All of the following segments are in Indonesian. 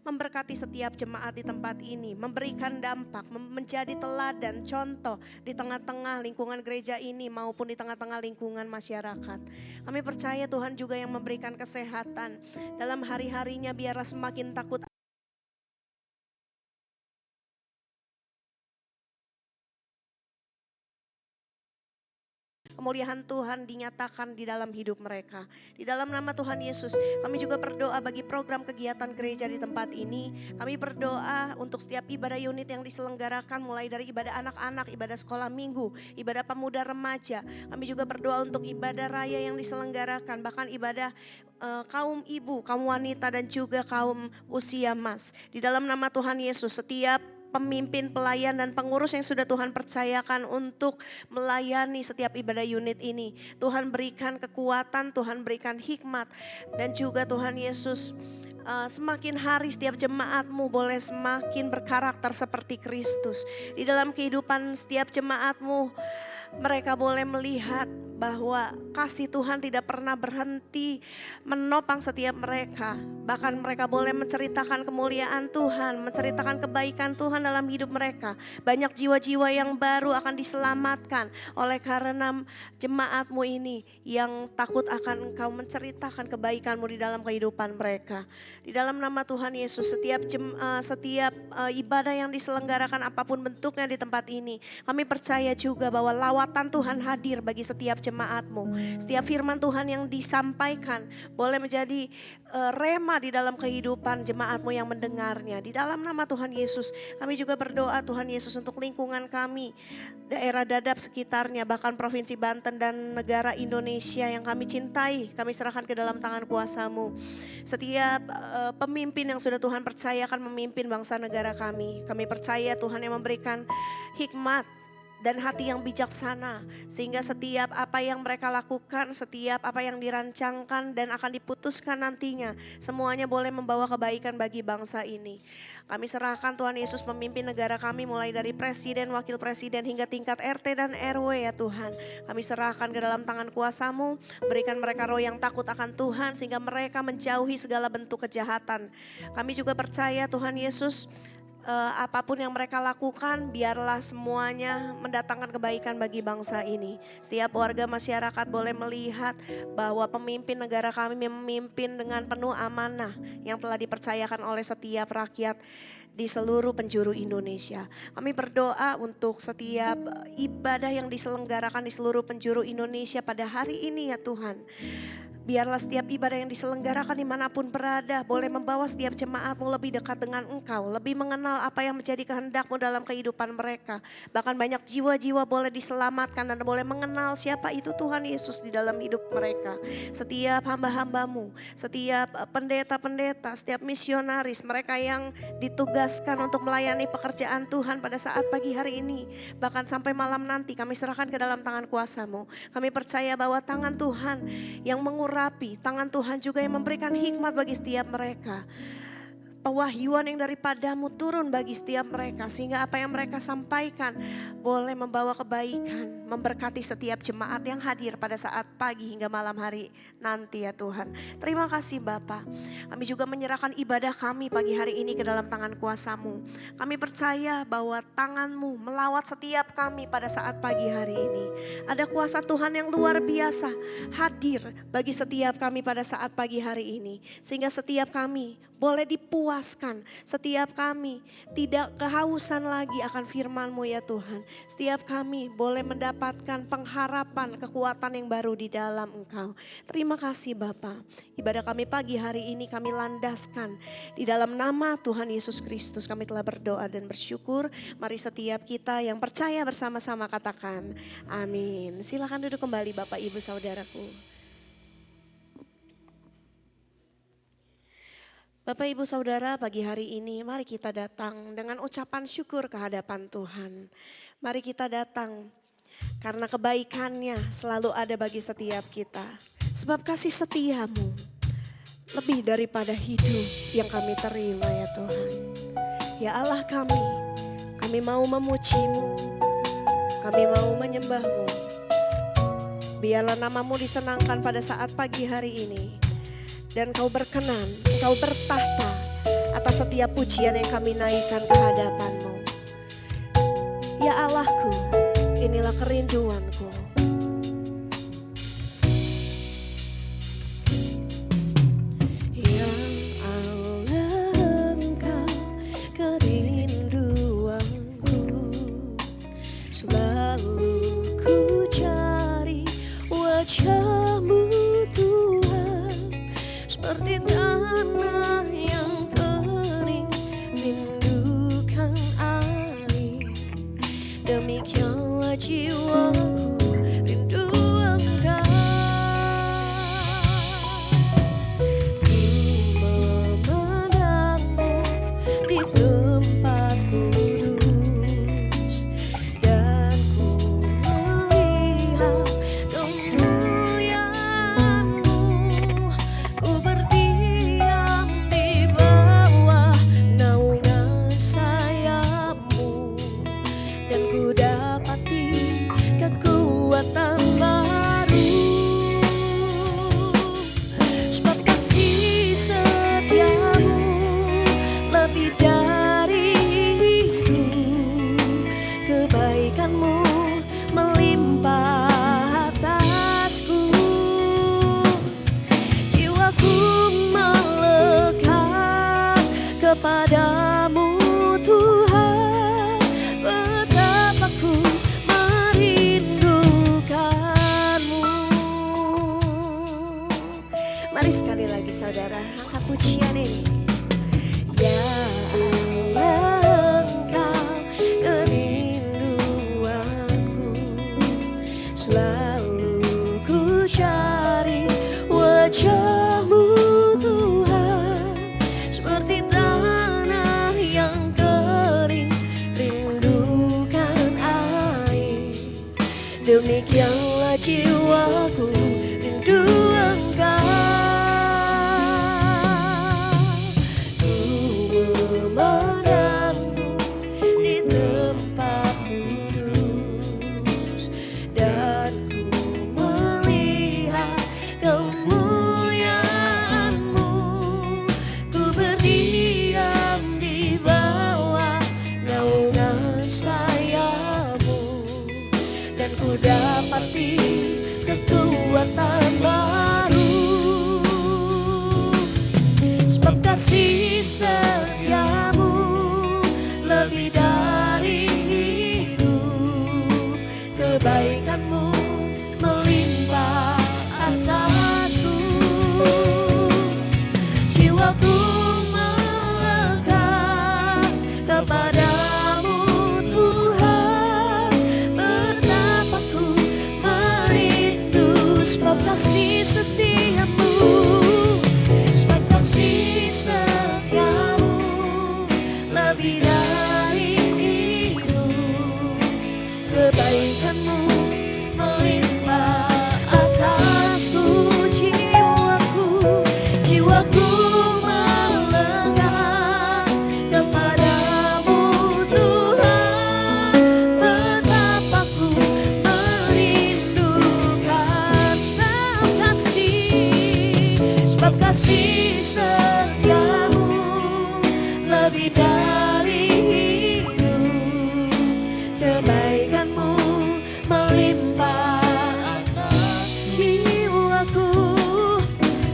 memberkati setiap jemaat di tempat ini, memberikan dampak, menjadi teladan, contoh di tengah-tengah lingkungan gereja ini maupun di tengah-tengah lingkungan masyarakat. Kami percaya Tuhan juga yang memberikan kesehatan dalam hari-harinya, biarlah semakin takut kemuliaan Tuhan dinyatakan di dalam hidup mereka. Di dalam nama Tuhan Yesus, kami juga berdoa bagi program kegiatan gereja di tempat ini. Kami berdoa untuk setiap ibadah unit yang diselenggarakan, mulai dari ibadah anak-anak, ibadah sekolah minggu, ibadah pemuda remaja. Kami juga berdoa untuk ibadah raya yang diselenggarakan, bahkan ibadah kaum ibu, kaum wanita, dan juga kaum usia mas. Di dalam nama Tuhan Yesus, setiap pemimpin, pelayan, dan pengurus yang sudah Tuhan percayakan untuk melayani setiap ibadah unit ini, Tuhan berikan kekuatan, Tuhan berikan hikmat, dan juga Tuhan Yesus, semakin hari setiap jemaatmu boleh semakin berkarakter seperti Kristus. Di dalam kehidupan setiap jemaatmu, mereka boleh melihat bahwa kasih Tuhan tidak pernah berhenti menopang setiap mereka. Bahkan mereka boleh menceritakan kemuliaan Tuhan, menceritakan kebaikan Tuhan dalam hidup mereka. Banyak jiwa-jiwa yang baru akan diselamatkan oleh karena jemaatmu ini yang takut akan Engkau, menceritakan kebaikanmu di dalam kehidupan mereka. Di dalam nama Tuhan Yesus, setiap ibadah yang diselenggarakan apapun bentuknya di tempat ini, kami percaya juga bahwa lawatan Tuhan hadir bagi setiap jemaatmu. Setiap firman Tuhan yang disampaikan boleh menjadi rema di dalam kehidupan jemaatmu yang mendengarnya. Di dalam nama Tuhan Yesus, kami juga berdoa Tuhan Yesus untuk lingkungan kami, daerah Dadap sekitarnya, bahkan Provinsi Banten dan negara Indonesia yang kami cintai. Kami serahkan ke dalam tangan kuasa-Mu. Setiap pemimpin yang sudah Tuhan percayakan memimpin bangsa negara kami, kami percaya Tuhan yang memberikan hikmat dan hati yang bijaksana, sehingga setiap apa yang mereka lakukan, setiap apa yang dirancangkan dan akan diputuskan nantinya, semuanya boleh membawa kebaikan bagi bangsa ini. Kami serahkan Tuhan Yesus memimpin negara kami, mulai dari presiden, wakil presiden, hingga tingkat RT dan RW ya Tuhan. Kami serahkan ke dalam tangan kuasa-Mu, berikan mereka roh yang takut akan Tuhan, sehingga mereka menjauhi segala bentuk kejahatan. Kami juga percaya Tuhan Yesus, apapun yang mereka lakukan, biarlah semuanya mendatangkan kebaikan bagi bangsa ini. Setiap warga masyarakat boleh melihat bahwa pemimpin negara kami memimpin dengan penuh amanah yang telah dipercayakan oleh setiap rakyat di seluruh penjuru Indonesia. Kami berdoa untuk setiap ibadah yang diselenggarakan di seluruh penjuru Indonesia pada hari ini ya Tuhan. Biarlah setiap ibadah yang diselenggarakan dimanapun berada boleh membawa setiap jemaatmu lebih dekat dengan Engkau, lebih mengenal apa yang menjadi kehendak-Mu dalam kehidupan mereka. Bahkan banyak jiwa-jiwa boleh diselamatkan dan boleh mengenal siapa itu Tuhan Yesus di dalam hidup mereka. Setiap hamba-hamba-Mu, setiap pendeta-pendeta, setiap misionaris, mereka yang ditugaskan untuk melayani pekerjaan Tuhan pada saat pagi hari ini, bahkan sampai malam nanti, kami serahkan ke dalam tangan kuasa-Mu. Kami percaya bahwa tangan Tuhan yang mengurapi, tangan Tuhan juga yang memberikan hikmat bagi setiap mereka. Pewahyuan yang daripada-Mu turun bagi setiap mereka, sehingga apa yang mereka sampaikan boleh membawa kebaikan, memberkati setiap jemaat yang hadir pada saat pagi hingga malam hari nanti ya Tuhan. Terima kasih Bapa. Kami juga menyerahkan ibadah kami pagi hari ini ke dalam tangan kuasa-Mu. Kami percaya bahwa tangan-Mu melawat setiap kami pada saat pagi hari ini. Ada kuasa Tuhan yang luar biasa hadir bagi setiap kami pada saat pagi hari ini, sehingga setiap kami boleh dipuaskan, setiap kami tidak kehausan lagi akan firman-Mu ya Tuhan. Setiap kami boleh mendapatkan pengharapan, kekuatan yang baru di dalam Engkau. Terima kasih Bapa. Ibadah kami pagi hari ini kami landaskan di dalam nama Tuhan Yesus Kristus. Kami telah berdoa dan bersyukur. Mari setiap kita yang percaya bersama-sama katakan amin. Silakan duduk kembali Bapak Ibu Saudaraku. Bapak Ibu Saudara, pagi hari ini mari kita datang dengan ucapan syukur ke hadapan Tuhan. Mari kita datang karena kebaikannya selalu ada bagi setiap kita. Sebab kasih setia-Mu lebih daripada hidup yang kami terima ya Tuhan. Ya Allah kami mau memuji-Mu, kami mau menyembah-Mu. Biarlah nama-Mu disenangkan pada saat pagi hari ini. Dan Kau berkenan, Engkau bertahta atas setiap pujian yang kami naikkan ke hadapan-Mu. Ya Allahku, inilah kerinduanku. Wajah-Mu Tuhan, seperti tanah yang kering rindukan air. Demikianlah jiwaku rindu Engkau. Ku memandang-Mu di tempat kudus, dan ku melihat kemuliaan-Mu. Ku berdiam di bawah naungan sayap-Mu, dan ku dapati kekuatan baru. Sebab kasih setia-Mu lebih dari itu, kebaikan-Mu melimpah atasku. Jiwaku melekat kepada-Mu Tuhan, betapa ku merindukan-Mu. Mari sekali lagi saudara, angkat pujian ini. Ya Allah, Engkau kerinduanku, selalu ku cari wajah-Mu Tuhan, seperti tanah yang kering rindukan air. Demikianlah jiwaku rindu Engkau. Ku memandang-Mu di tempat kudus, dan ku melihat kemuliaan-Mu. Ku berdiam di bawah naungan sayap-Mu, dan ku dapati kekuatan baru. Sebab kasih setia-Mu lebih dari itu, kebaikan-Mu melimpah atasku. Jiwaku melekat kepada-Mu Tuhan, betapa ku merindu. Sebab kasih setia-Mu, sebab kasih setia-Mu lebih dari itu, kebaikan-Mu melimpah atasku. Jiwaku melekat kepada-Mu Tuhan, betapa ku merindukan. Sebab kasih setia-Mu lebih dari itu, kebaikan-Mu melimpah atas jiwaku.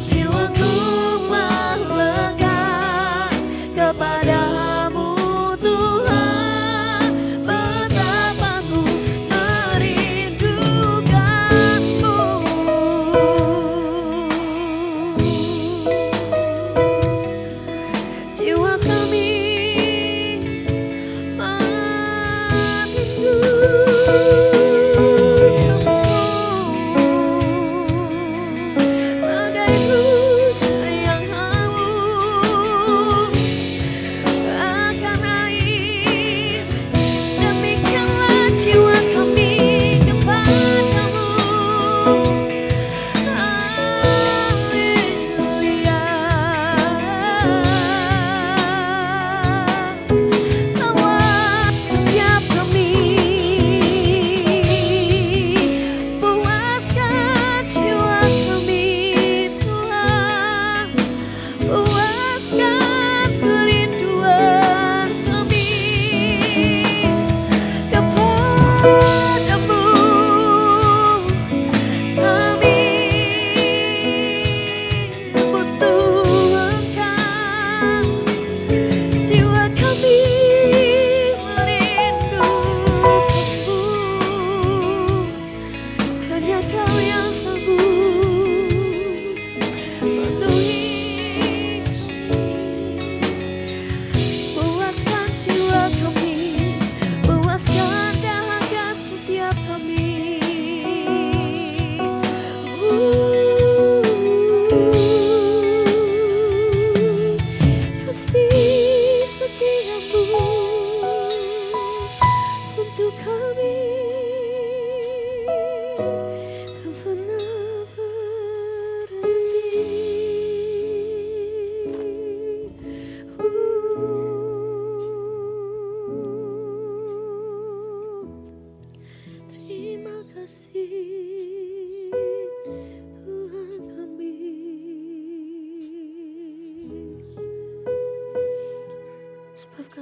Jiwaku melekat kepada-Mu Tuhan, betapa ku merindukan-Mu.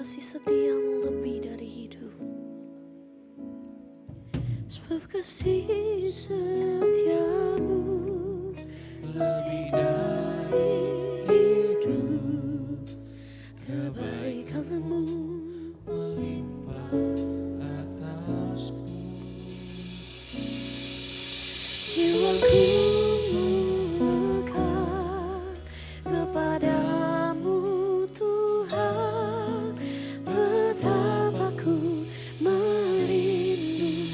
kasih setiamu lebih dari hidup. Sebab kasih setiamu lebih dari hidup. Kebaikanmu melimpah atasku. jiwaku melekat kepadamu Tuhan. Betapa ku merindu.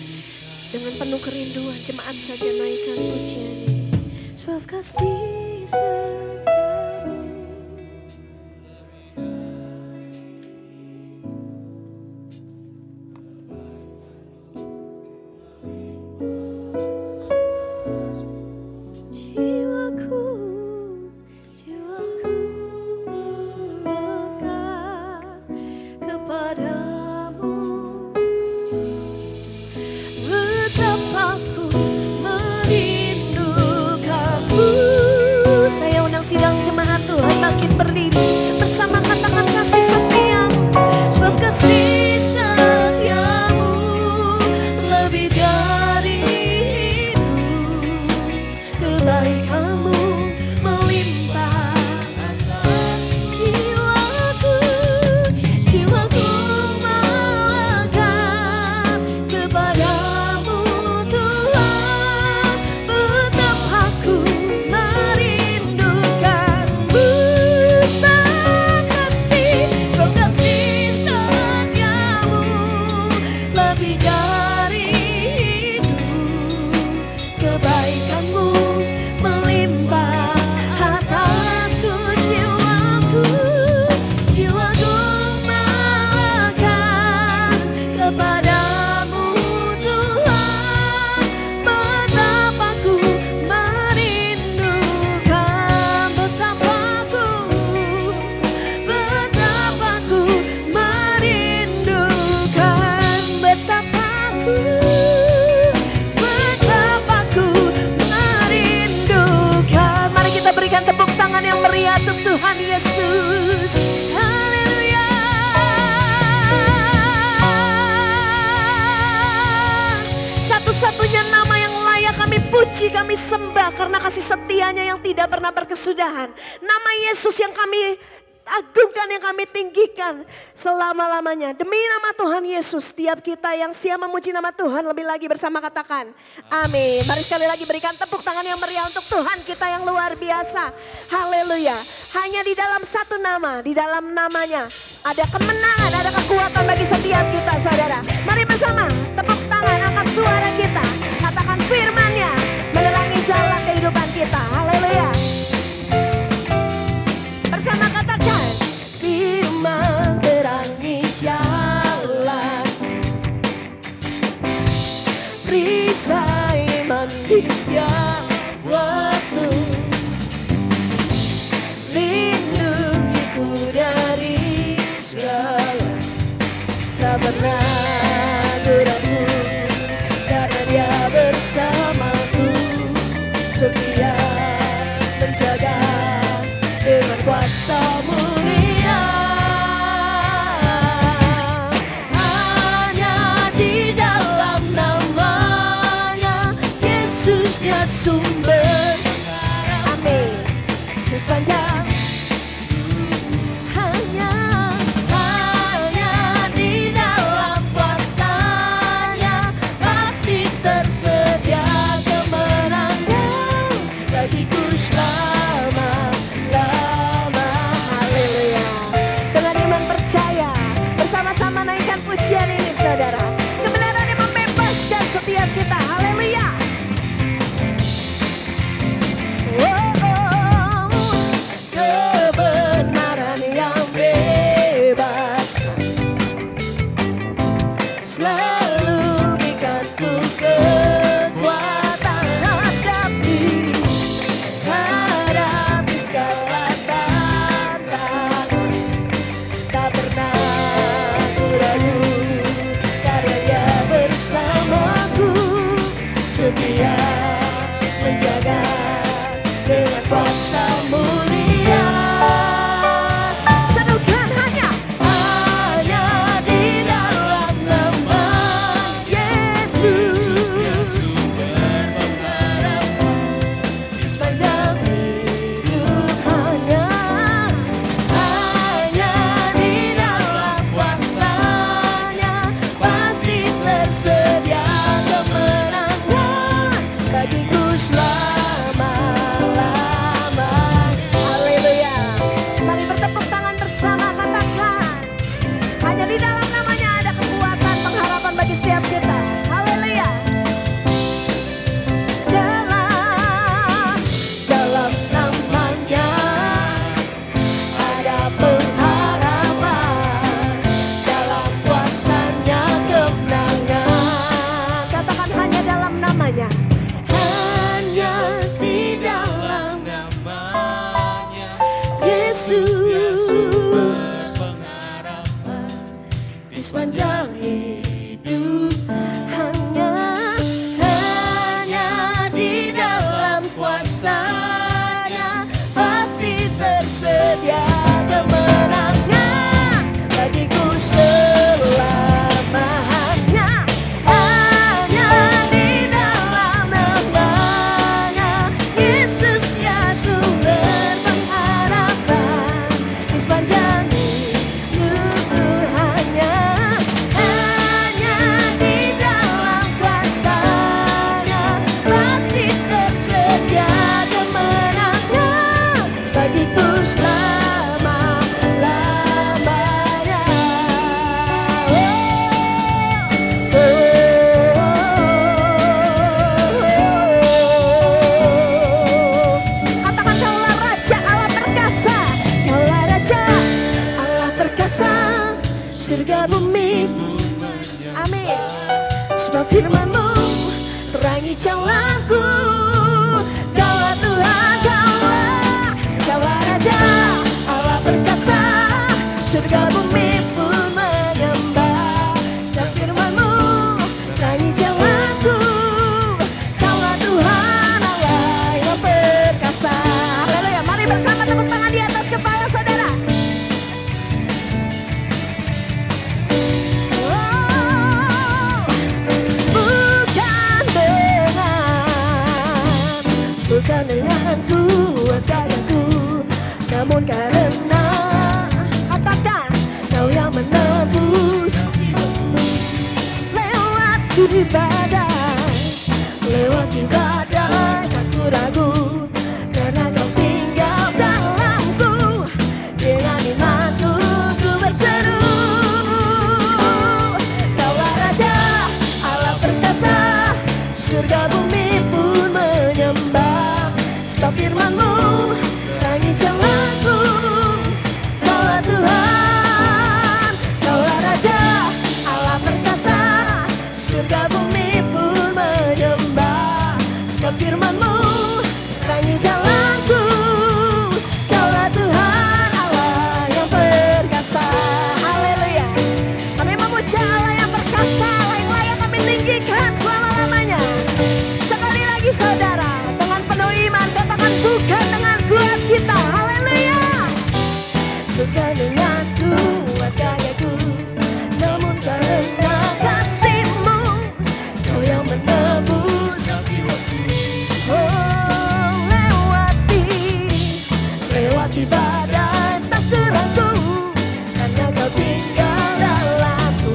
Dengan penuh kerinduan jemaat saja naikkan pujian ini. Sebab kasih setiamu. Jiwaku, jiwaku melekat kepadamu. Betapa ku merindukanmu. Saya undang sidang jemaat Tuhan bangkit berdiri bersama katakan kasih setiamu. Sebab kasih setiamu lebih dari hidup. Kebaikanmu melimpah atas jiwaku. Jiwaku melekat kepadamu Tuhan. Betapa ku merindukanmu. Sebab kasih setiamu lebih dari hidup. Kebaikanmu melimpah atasku. Jiwaku melekat kepadamu Tuhan. Betapa ku merindukan. Betapa ku merindukan. Betapa ku merindukan. Mari kita berikan tepuk tangan yang meriah untuk Tuhan Yesus. Haleluya. Satu-satunya nama yang layak kami puji, kami sembah karena kasih setianya yang tidak pernah berkesudahan. Nama Yesus yang kami agungkan, yang kami tinggikan selama-lamanya. Demi nama Tuhan Yesus, setiap kita yang siap memuji nama Tuhan lebih lagi bersama katakan amin. Mari sekali lagi berikan tepuk tangan yang meriah untuk Tuhan kita yang luar biasa. Haleluya. Hanya di dalam satu nama, di dalam namanya ada kemenangan, ada kekuatan bagi setiap kita saudara. Mari bersama tepuk tangan, angkat suara kita, katakan firman-Nya menerangi jalan kehidupan kita. Haleluya. Bersama katakan firman terangi jalan, perisai mandi setiap waktu, lindungiku dari segala. Tak pernah ragu karena Dia bersamaku, setia menjaga dengan kuasa mulia. Hanya di dalam namanya Yesus dia sumber. Amin. Sepanjang hanya di dalam kuasanya pasti tersedia kemenangan bagiku selama-lama. surga bumi. Amin. Sebab firman-Mu terangi jalanku. Kaulah Tuhan, Kaulah Raja, Allah perkasa, surga bumi pun menyembah. Sebab firman-Mu terangi jalanku. Kaulah Tuhan, Allah yang perkasa. Haleluya. Mari bersama tepuk tangan di atas kepala saudara. Bukan dengan kuat dadaku, namun karena katakan Kau yang menebus. Lewati badai, tak ku ragu, karena Kau tinggal dalamku. Dengan imanku ku berseru, Kaulah Raja, Allah perkasa, surga bumi pun menyembah. Sebab firman-Mu terangi jalanku. Kaulah Tuhan, Kaulah Raja, Allah perkasa, surga bumi pun menyembah. Sebab firman-Mu terangi jalanku. Kaulah Tuhan, Allah yang perkasa. Haleluya. Kami memuja Allah yang perkasa, Allah yang layak kami tinggikan selama-lamanya. Sekali lagi saudara, dengan penuh iman katakan bukan dengan kuat kita. Haleluya. Bukan dengan kuat gayaku, namun karena kasih-Mu, Kau yang menebus. Oh, lewati badai, tak keragu, karena Kau tinggal dalamku.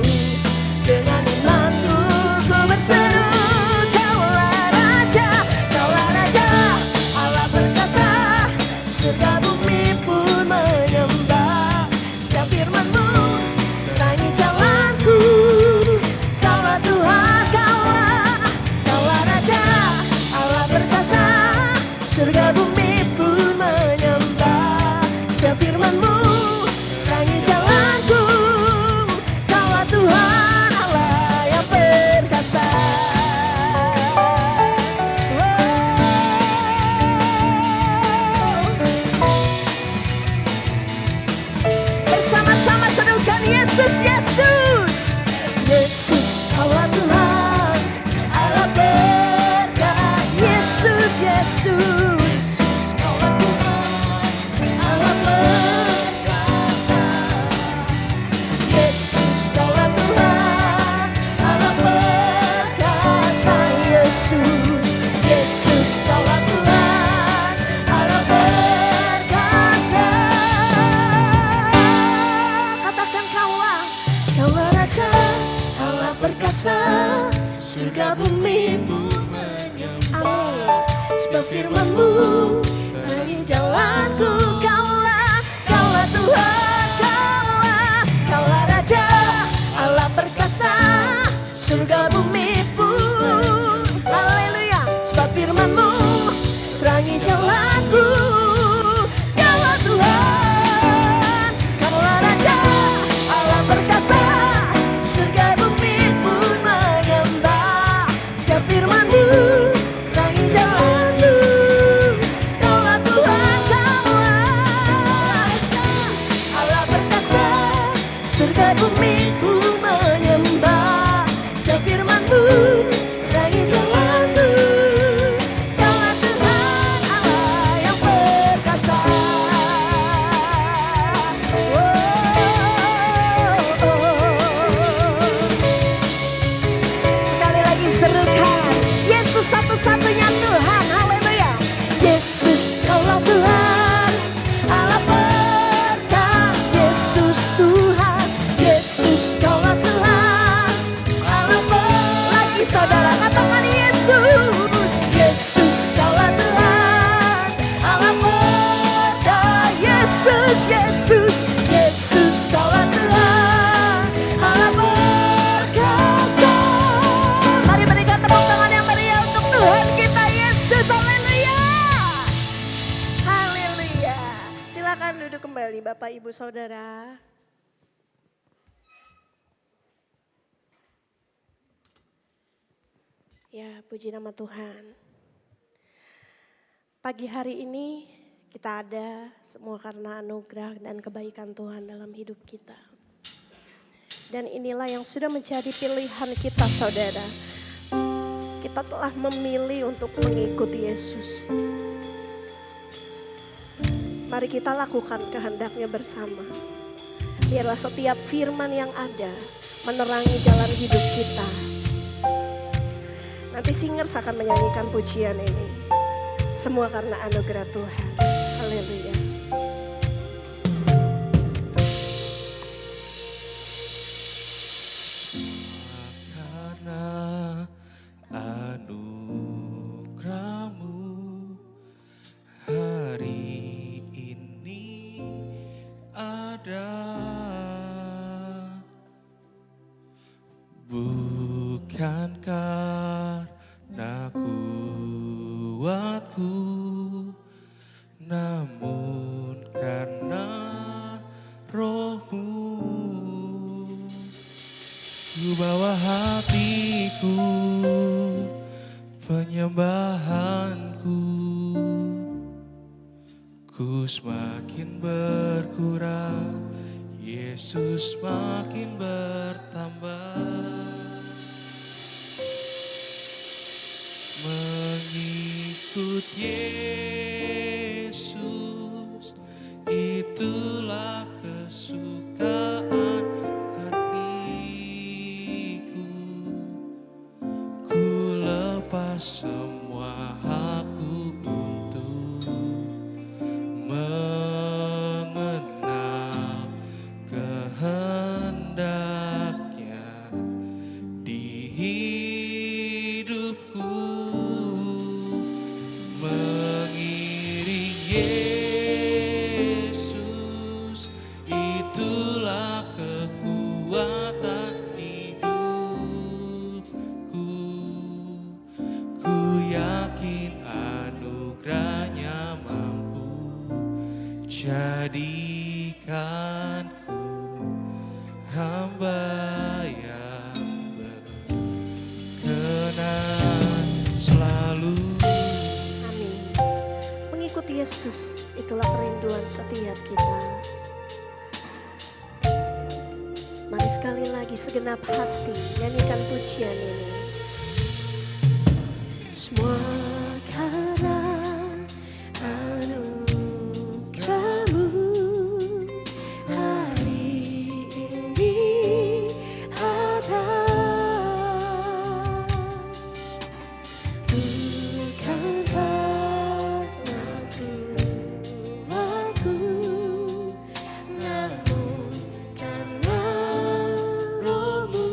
Dengan imanku ku berseru, Kaulah Raja, Allah perkasa, surga bumi pun menyembah. Setiap firman-Mu terangi jalanku. Kaulah Tuhan, Kaulah Raja, Allah perkasa, surga bumi pun menyembah. Setiap firman-Mu terangi jalanku. Kaulah Tuhan, Allah yang perkasa. Bersama-sama serukan Yesus, Yesus, Yesus, Allah Tuhan, Allah berkat. Yesus, Yesus, Allah Tuhan, Allah perkasa. Yesus, Allah Tuhan, Allah perkasa. Yesus, Yesus, Allah Tuhan, Allah perkasa. Katakan Kaulah Raja, Allah perkasa, surga bumi pun menyembah. Amin. Sebab firman-Mu terangi jalanku. Kaulah Tuhan, Kaulah Raja, Allah perkasa, surga bumi pun. Haleluya. Sebab firman-Mu terangi jalanku. Kaulah Tuhan, Kaulah Raja, Allah perkasa, surga bumi pun menyembah. Setiap firman-Mu terangi jalanku. Kaulah Tuhan, Allah perkasa, surga bumi pun menyembah. Setiap firman-Mu terangi jalanku. Kaulah Tuhan, Allah yang perkasa. Sekali lagi serukan Yesus satu-satunya Tuhan. Haleluya. Yesus, Kaulah Tuhan, Allah berkat. Yesus Tuhan, Yesus, Kaulah Tuhan, Allah berkat. Lagi saudara katakan Yesus, Yesus, Kaulah Tuhan, Allah berkat. Yesus, Yesus, Yesus, Kaulah Tuhan, Allah berkasa. Mari berikan tepuk tangan yang meriah untuk Tuhan kita Yesus. Haleluya. Haleluya. Silakan duduk kembali Bapak Ibu Saudara. Ya, puji nama Tuhan. Pagi hari ini kita ada semua karena anugerah dan kebaikan Tuhan dalam hidup kita. Dan inilah yang sudah menjadi pilihan kita, saudara. Kita telah memilih untuk mengikuti Yesus. Mari kita lakukan kehendaknya bersama. Biarlah setiap firman yang ada menerangi jalan hidup kita. Nanti singers akan menyanyikan pujian ini. Semua karena anugerah Tuhan. Haleluya. Karena anugerah-Mu hari ini ada, bukan karena kuatku, namun karena Roh-Mu. Ku bawa hatiku, penyembahanku, ku semakin berkurang, Yesus makin bertambah. Mengikut Yesus, itulah kesukaan hatiku. Ku lepas semua hakku untuk mengenal kehendaknya di hidupku. Mengiring Yesus, itulah kekuatan hidupku. Ku yakin anugerahnya mampu jadikanku hamba yang berkenan selalu. Amin. Mengikuti Yesus, itulah kerinduan setiap kita. Mari sekali lagi segenap hati nyanyikan pujian ini. Semua karena anugerah-Mu hari ini ada, bukan karena kuatku, namun karena Roh-Mu.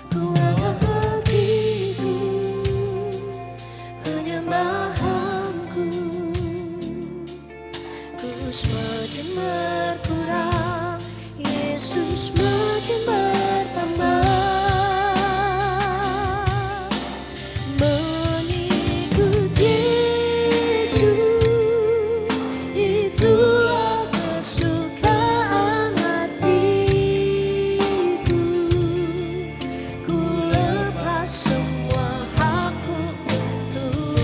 Ku bawa hatiku, penyembahanku, ku semakin berkurang, Yesus makin bertambah. Mengikut Yesus, itulah kesukaan hatiku. Ku lepas semua hakku untuk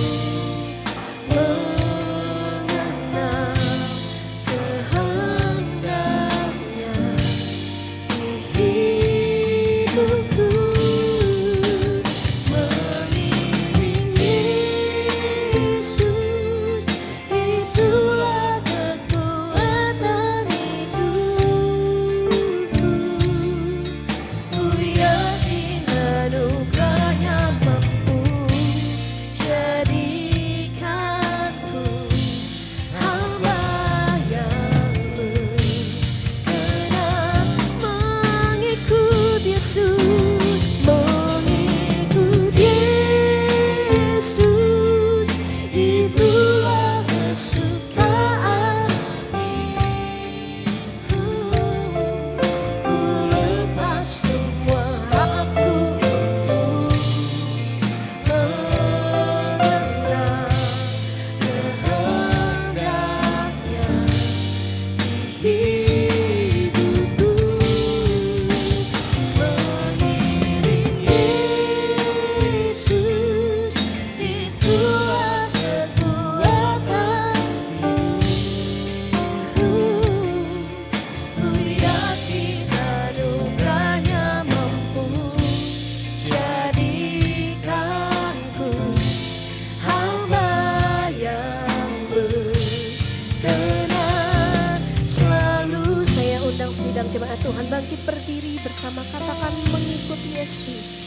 Jemaat Tuhan bangkit berdiri bersama, katakan mengikut Yesus.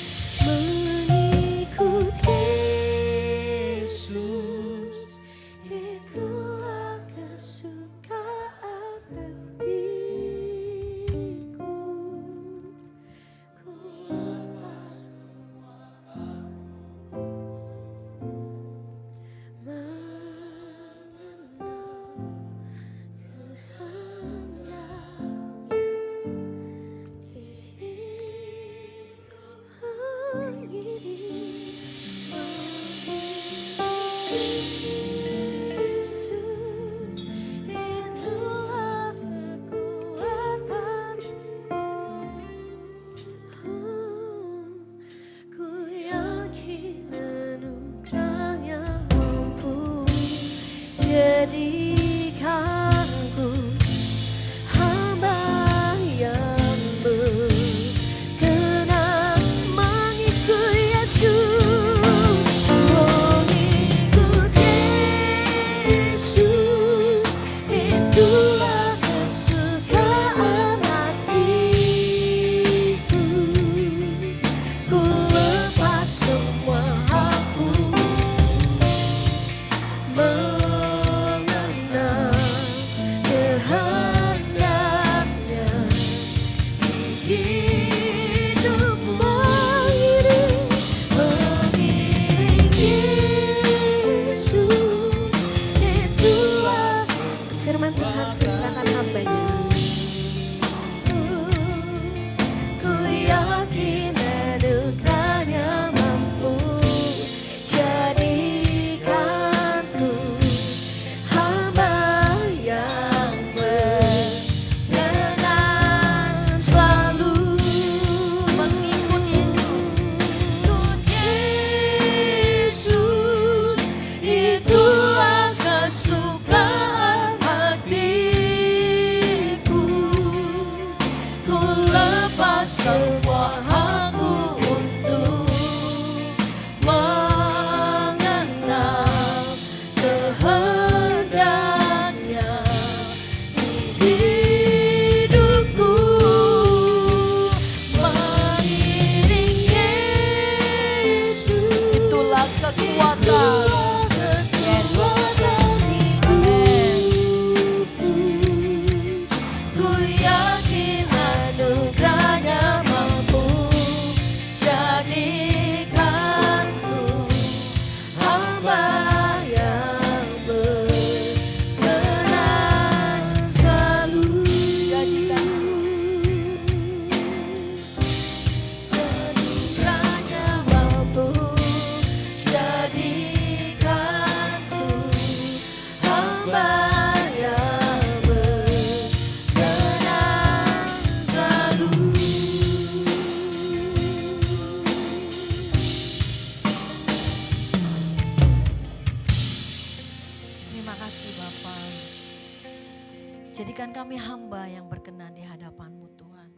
Mengikut Yesus, itulah kesukaan hatiku. Ku lepas jadikanku hamba yang berkenan mengikut Yesus, mengikut Yesus, itulah kesukaan hatiku. Ku lepas semua aku, mengenal kehendaknya. Hidup mengiring Yesus, itulah firman Tuhan. Serahkan hambanya. Ku yakin anugerahnya mampu jadikanku hamba yang berkenan selalu mengikut Yesus, itulah kesukaan hatiku. Ku lepas semua aku untuk mengenal kehendaknya di hidupku, mengiring Yesus, itulah kekuatan. Ku yakin anugerahnya mampu jadikanku hamba yang berkenan selalu. Anugerahnya mampu jadikanku hamba yang berkenan selalu. Terima kasih Bapa. Jadikan kami hamba yang berkenan di hadapan-Mu Tuhan.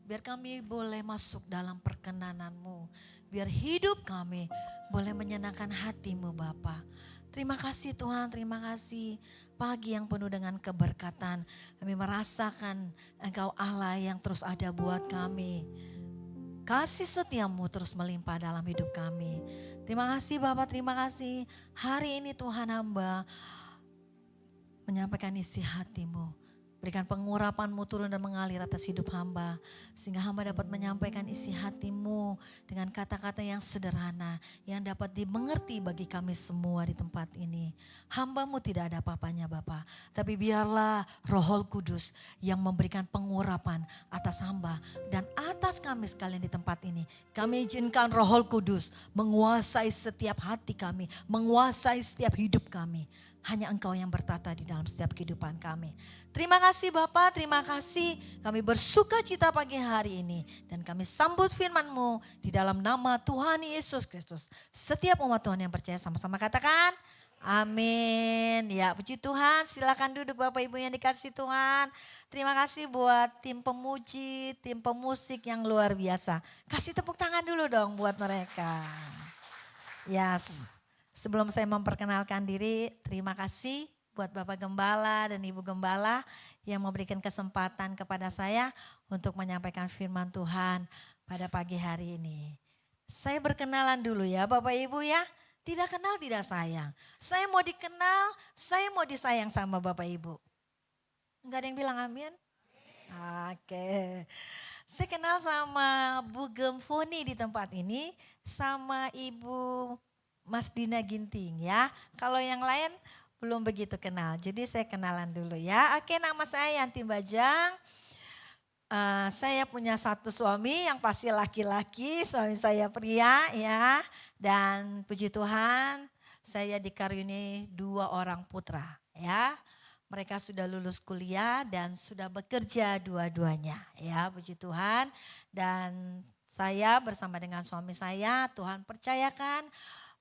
Biar kami boleh masuk dalam perkenanan-Mu. Biar hidup kami boleh menyenangkan hati-Mu Bapa. Terima kasih Tuhan, terima kasih pagi yang penuh dengan keberkatan. Kami merasakan Engkau Allah yang terus ada buat kami. Kasih setiamu terus melimpah dalam hidup kami. Terima kasih Bapak, terima kasih. Hari ini Tuhan hamba menyampaikan isi hatimu. Berikan pengurapan-Mu turun dan mengalir atas hidup hamba. Sehingga hamba dapat menyampaikan isi hatimu dengan kata-kata yang sederhana. Yang dapat dimengerti bagi kami semua di tempat ini. Hamba-Mu tidak ada apa-apanya Bapa. Tapi biarlah Roh Kudus yang memberikan pengurapan atas hamba. Dan atas kami sekalian di tempat ini. Kami izinkan Roh Kudus menguasai setiap hati kami. Menguasai setiap hidup kami. Hanya Engkau yang bertata di dalam setiap kehidupan kami. Terima kasih Bapa, terima kasih. Kami bersuka cita pagi hari ini. Dan kami sambut firman-Mu di dalam nama Tuhan Yesus Kristus. Setiap umat Tuhan yang percaya sama-sama katakan amin. Ya puji Tuhan, silakan duduk Bapak Ibu yang dikasih Tuhan. Terima kasih buat tim pemuji, tim pemusik yang luar biasa. Kasih tepuk tangan dulu dong buat mereka. Yes. Sebelum saya memperkenalkan diri, terima kasih buat Bapak Gembala dan Ibu Gembala yang memberikan kesempatan kepada saya untuk menyampaikan firman Tuhan pada pagi hari ini. Saya berkenalan dulu ya Bapak Ibu ya. Tidak kenal tidak sayang. Saya mau dikenal, saya mau disayang sama Bapak Ibu. Enggak ada yang bilang amin? Oke. Saya kenal sama Bu Gemfoni di tempat ini, sama Ibu Mas Dina Ginting ya. Kalau yang lain belum begitu kenal, jadi saya kenalan dulu ya. Oke, nama saya Yanti Bajang. Saya punya satu suami yang pasti laki-laki, suami saya pria ya. Dan puji Tuhan saya dikaruniai 2 orang putra ya. Mereka sudah lulus kuliah dan sudah bekerja dua-duanya ya, puji Tuhan. Dan saya bersama dengan suami saya, Tuhan percayakan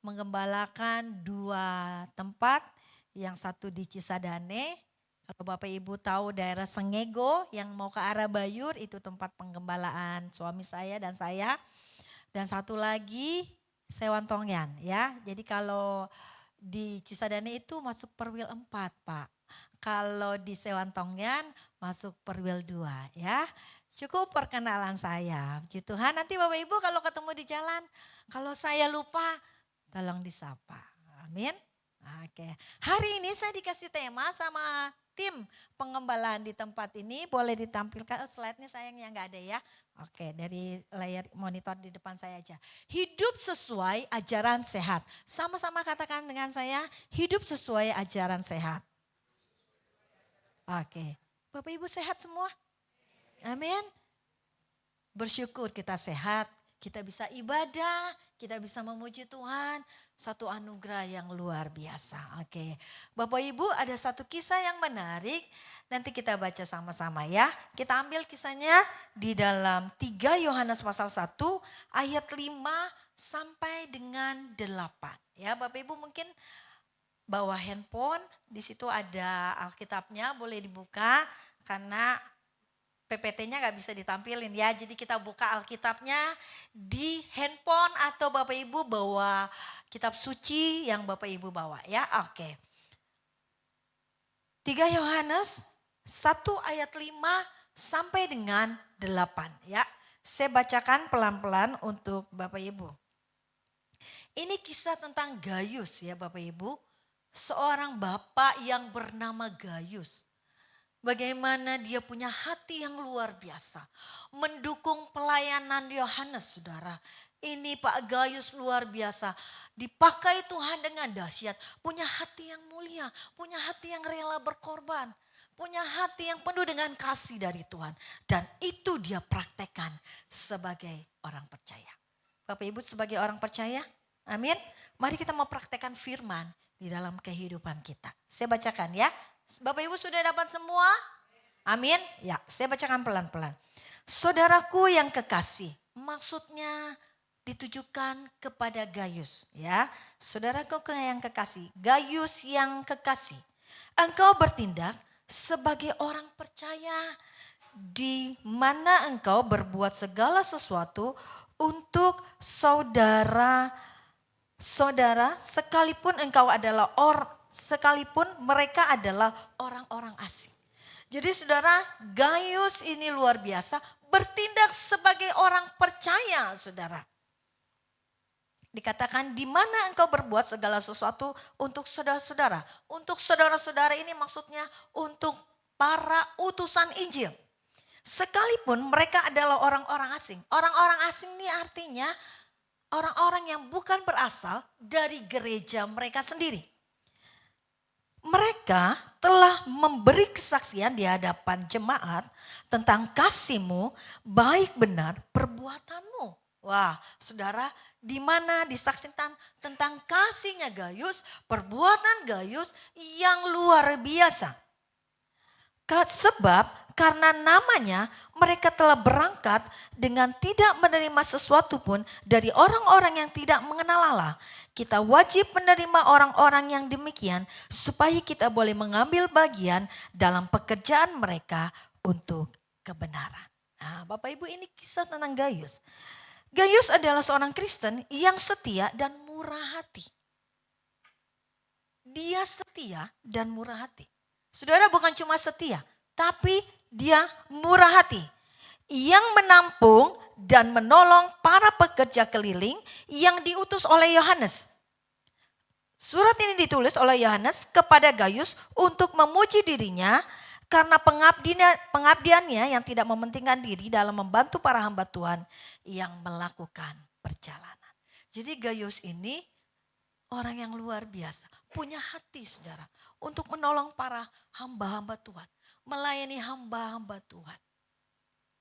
menggembalakan 2 tempat. Yang satu di Cisadane, kalau Bapak Ibu tahu daerah Sengego yang mau ke arah Bayur, itu tempat penggembalaan suami saya dan saya. Dan satu lagi Sewantongyan ya. Jadi kalau di Cisadane itu masuk Perwil 4 Pak. Kalau di Sewantongyan masuk Perwil 2 ya. Cukup perkenalan saya. Puji Tuhan, nanti Bapak Ibu kalau ketemu di jalan, kalau saya lupa tolong disapa. Amin. Oke. Hari ini saya dikasih tema sama tim pengembalaan di tempat ini. Boleh ditampilkan slide-nya, sayangnya nggak ada ya. Oke, dari layar monitor di depan saya aja. Hidup sesuai ajaran sehat. Sama-sama katakan dengan saya, hidup sesuai ajaran sehat. Oke, Bapak Ibu sehat semua? Amin. Bersyukur kita sehat, kita bisa ibadah, kita bisa memuji Tuhan. Satu anugerah yang luar biasa. Oke, Bapak Ibu ada satu kisah yang menarik. Nanti kita baca sama-sama ya. Kita ambil kisahnya di dalam 3 Yohanes pasal 1 ayat 5 sampai dengan 8. Ya Bapak Ibu mungkin bawa handphone, di situ ada Alkitabnya, boleh dibuka karena PPT-nya gak bisa ditampilin ya. Jadi kita buka Alkitabnya di handphone atau Bapak Ibu bawa kitab suci yang Bapak Ibu bawa ya. Oke. 3 Yohanes 1 ayat 5 sampai dengan 8 ya. Saya bacakan pelan-pelan untuk Bapak Ibu. Ini kisah tentang Gaius ya Bapak Ibu. Seorang bapak yang bernama Gaius. Bagaimana dia punya hati yang luar biasa. Mendukung pelayanan Yohanes saudara. Ini Pak Gaius luar biasa. Dipakai Tuhan dengan dahsyat. Punya hati yang mulia. Punya hati yang rela berkorban. Punya hati yang penuh dengan kasih dari Tuhan. Dan itu dia praktekkan sebagai orang percaya. Bapak Ibu sebagai orang percaya. Amin. Mari kita mau praktekkan firman di dalam kehidupan kita. Saya bacakan ya. Bapak Ibu sudah dapat semua? Amin. Ya, saya bacakan pelan-pelan. Saudaraku yang kekasih, maksudnya ditujukan kepada Gaius ya. Saudaraku yang kekasih, Gaius yang kekasih. Engkau bertindak sebagai orang percaya di mana engkau berbuat segala sesuatu untuk saudara sekalipun engkau adalah sekalipun mereka adalah orang-orang asing. Jadi saudara, Gaius ini luar biasa bertindak sebagai orang percaya saudara. Dikatakan di mana engkau berbuat segala sesuatu untuk saudara-saudara. Untuk saudara-saudara ini maksudnya untuk para utusan Injil. Sekalipun mereka adalah orang-orang asing. Orang-orang asing ini artinya orang-orang yang bukan berasal dari gereja mereka sendiri. Mereka telah memberi kesaksian di hadapan jemaat tentang kasih-Mu, baik benar perbuatanmu. Wah, saudara, di mana disaksikan tentang kasihnya Gaius, perbuatan Gaius yang luar biasa. Sebab karena namanya mereka telah berangkat dengan tidak menerima sesuatu pun dari orang-orang yang tidak mengenal Allah. Kita wajib menerima orang-orang yang demikian supaya kita boleh mengambil bagian dalam pekerjaan mereka untuk kebenaran. Nah, Bapak Ibu ini kisah tentang Gaius. Gaius adalah seorang Kristen yang setia dan murah hati. Dia dia setia dan murah hati. Saudara bukan cuma setia, tapi dia murah hati. Yang menampung dan menolong para pekerja keliling yang diutus oleh Yohanes. Surat ini ditulis oleh Yohanes kepada Gaius untuk memuji dirinya karena pengabdiannya yang tidak mementingkan diri dalam membantu para hamba Tuhan yang melakukan perjalanan. Jadi Gaius ini orang yang luar biasa, punya hati saudara untuk menolong para hamba-hamba Tuhan, melayani hamba-hamba Tuhan.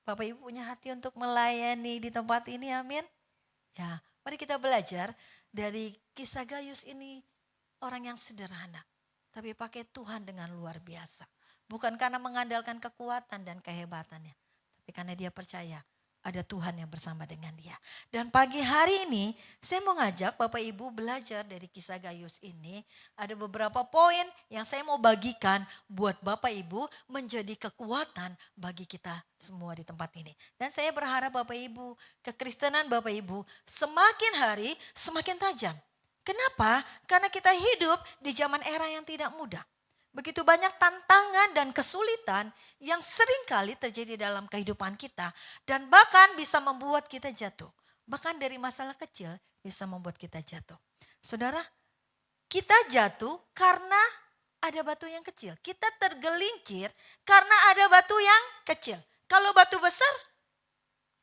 Bapak Ibu punya hati untuk melayani di tempat ini, amin. Ya, mari kita belajar dari kisah Gaius ini, orang yang sederhana, tapi pakai Tuhan dengan luar biasa. Bukan karena mengandalkan kekuatan dan kehebatannya, tapi karena dia percaya ada Tuhan yang bersama dengan dia. Dan pagi hari ini saya mau ngajak Bapak Ibu belajar dari kisah Gaius ini. Ada beberapa poin yang saya mau bagikan buat Bapak Ibu menjadi kekuatan bagi kita semua di tempat ini. Dan saya berharap Bapak Ibu, kekristenan Bapak Ibu semakin hari semakin tajam. Kenapa? Karena kita hidup di zaman era yang tidak mudah. Begitu banyak tantangan dan kesulitan yang seringkali terjadi dalam kehidupan kita. Dan bahkan bisa membuat kita jatuh. Bahkan dari masalah kecil bisa membuat kita jatuh. Saudara, kita jatuh karena ada batu yang kecil. Kita tergelincir karena ada batu yang kecil. Kalau batu besar,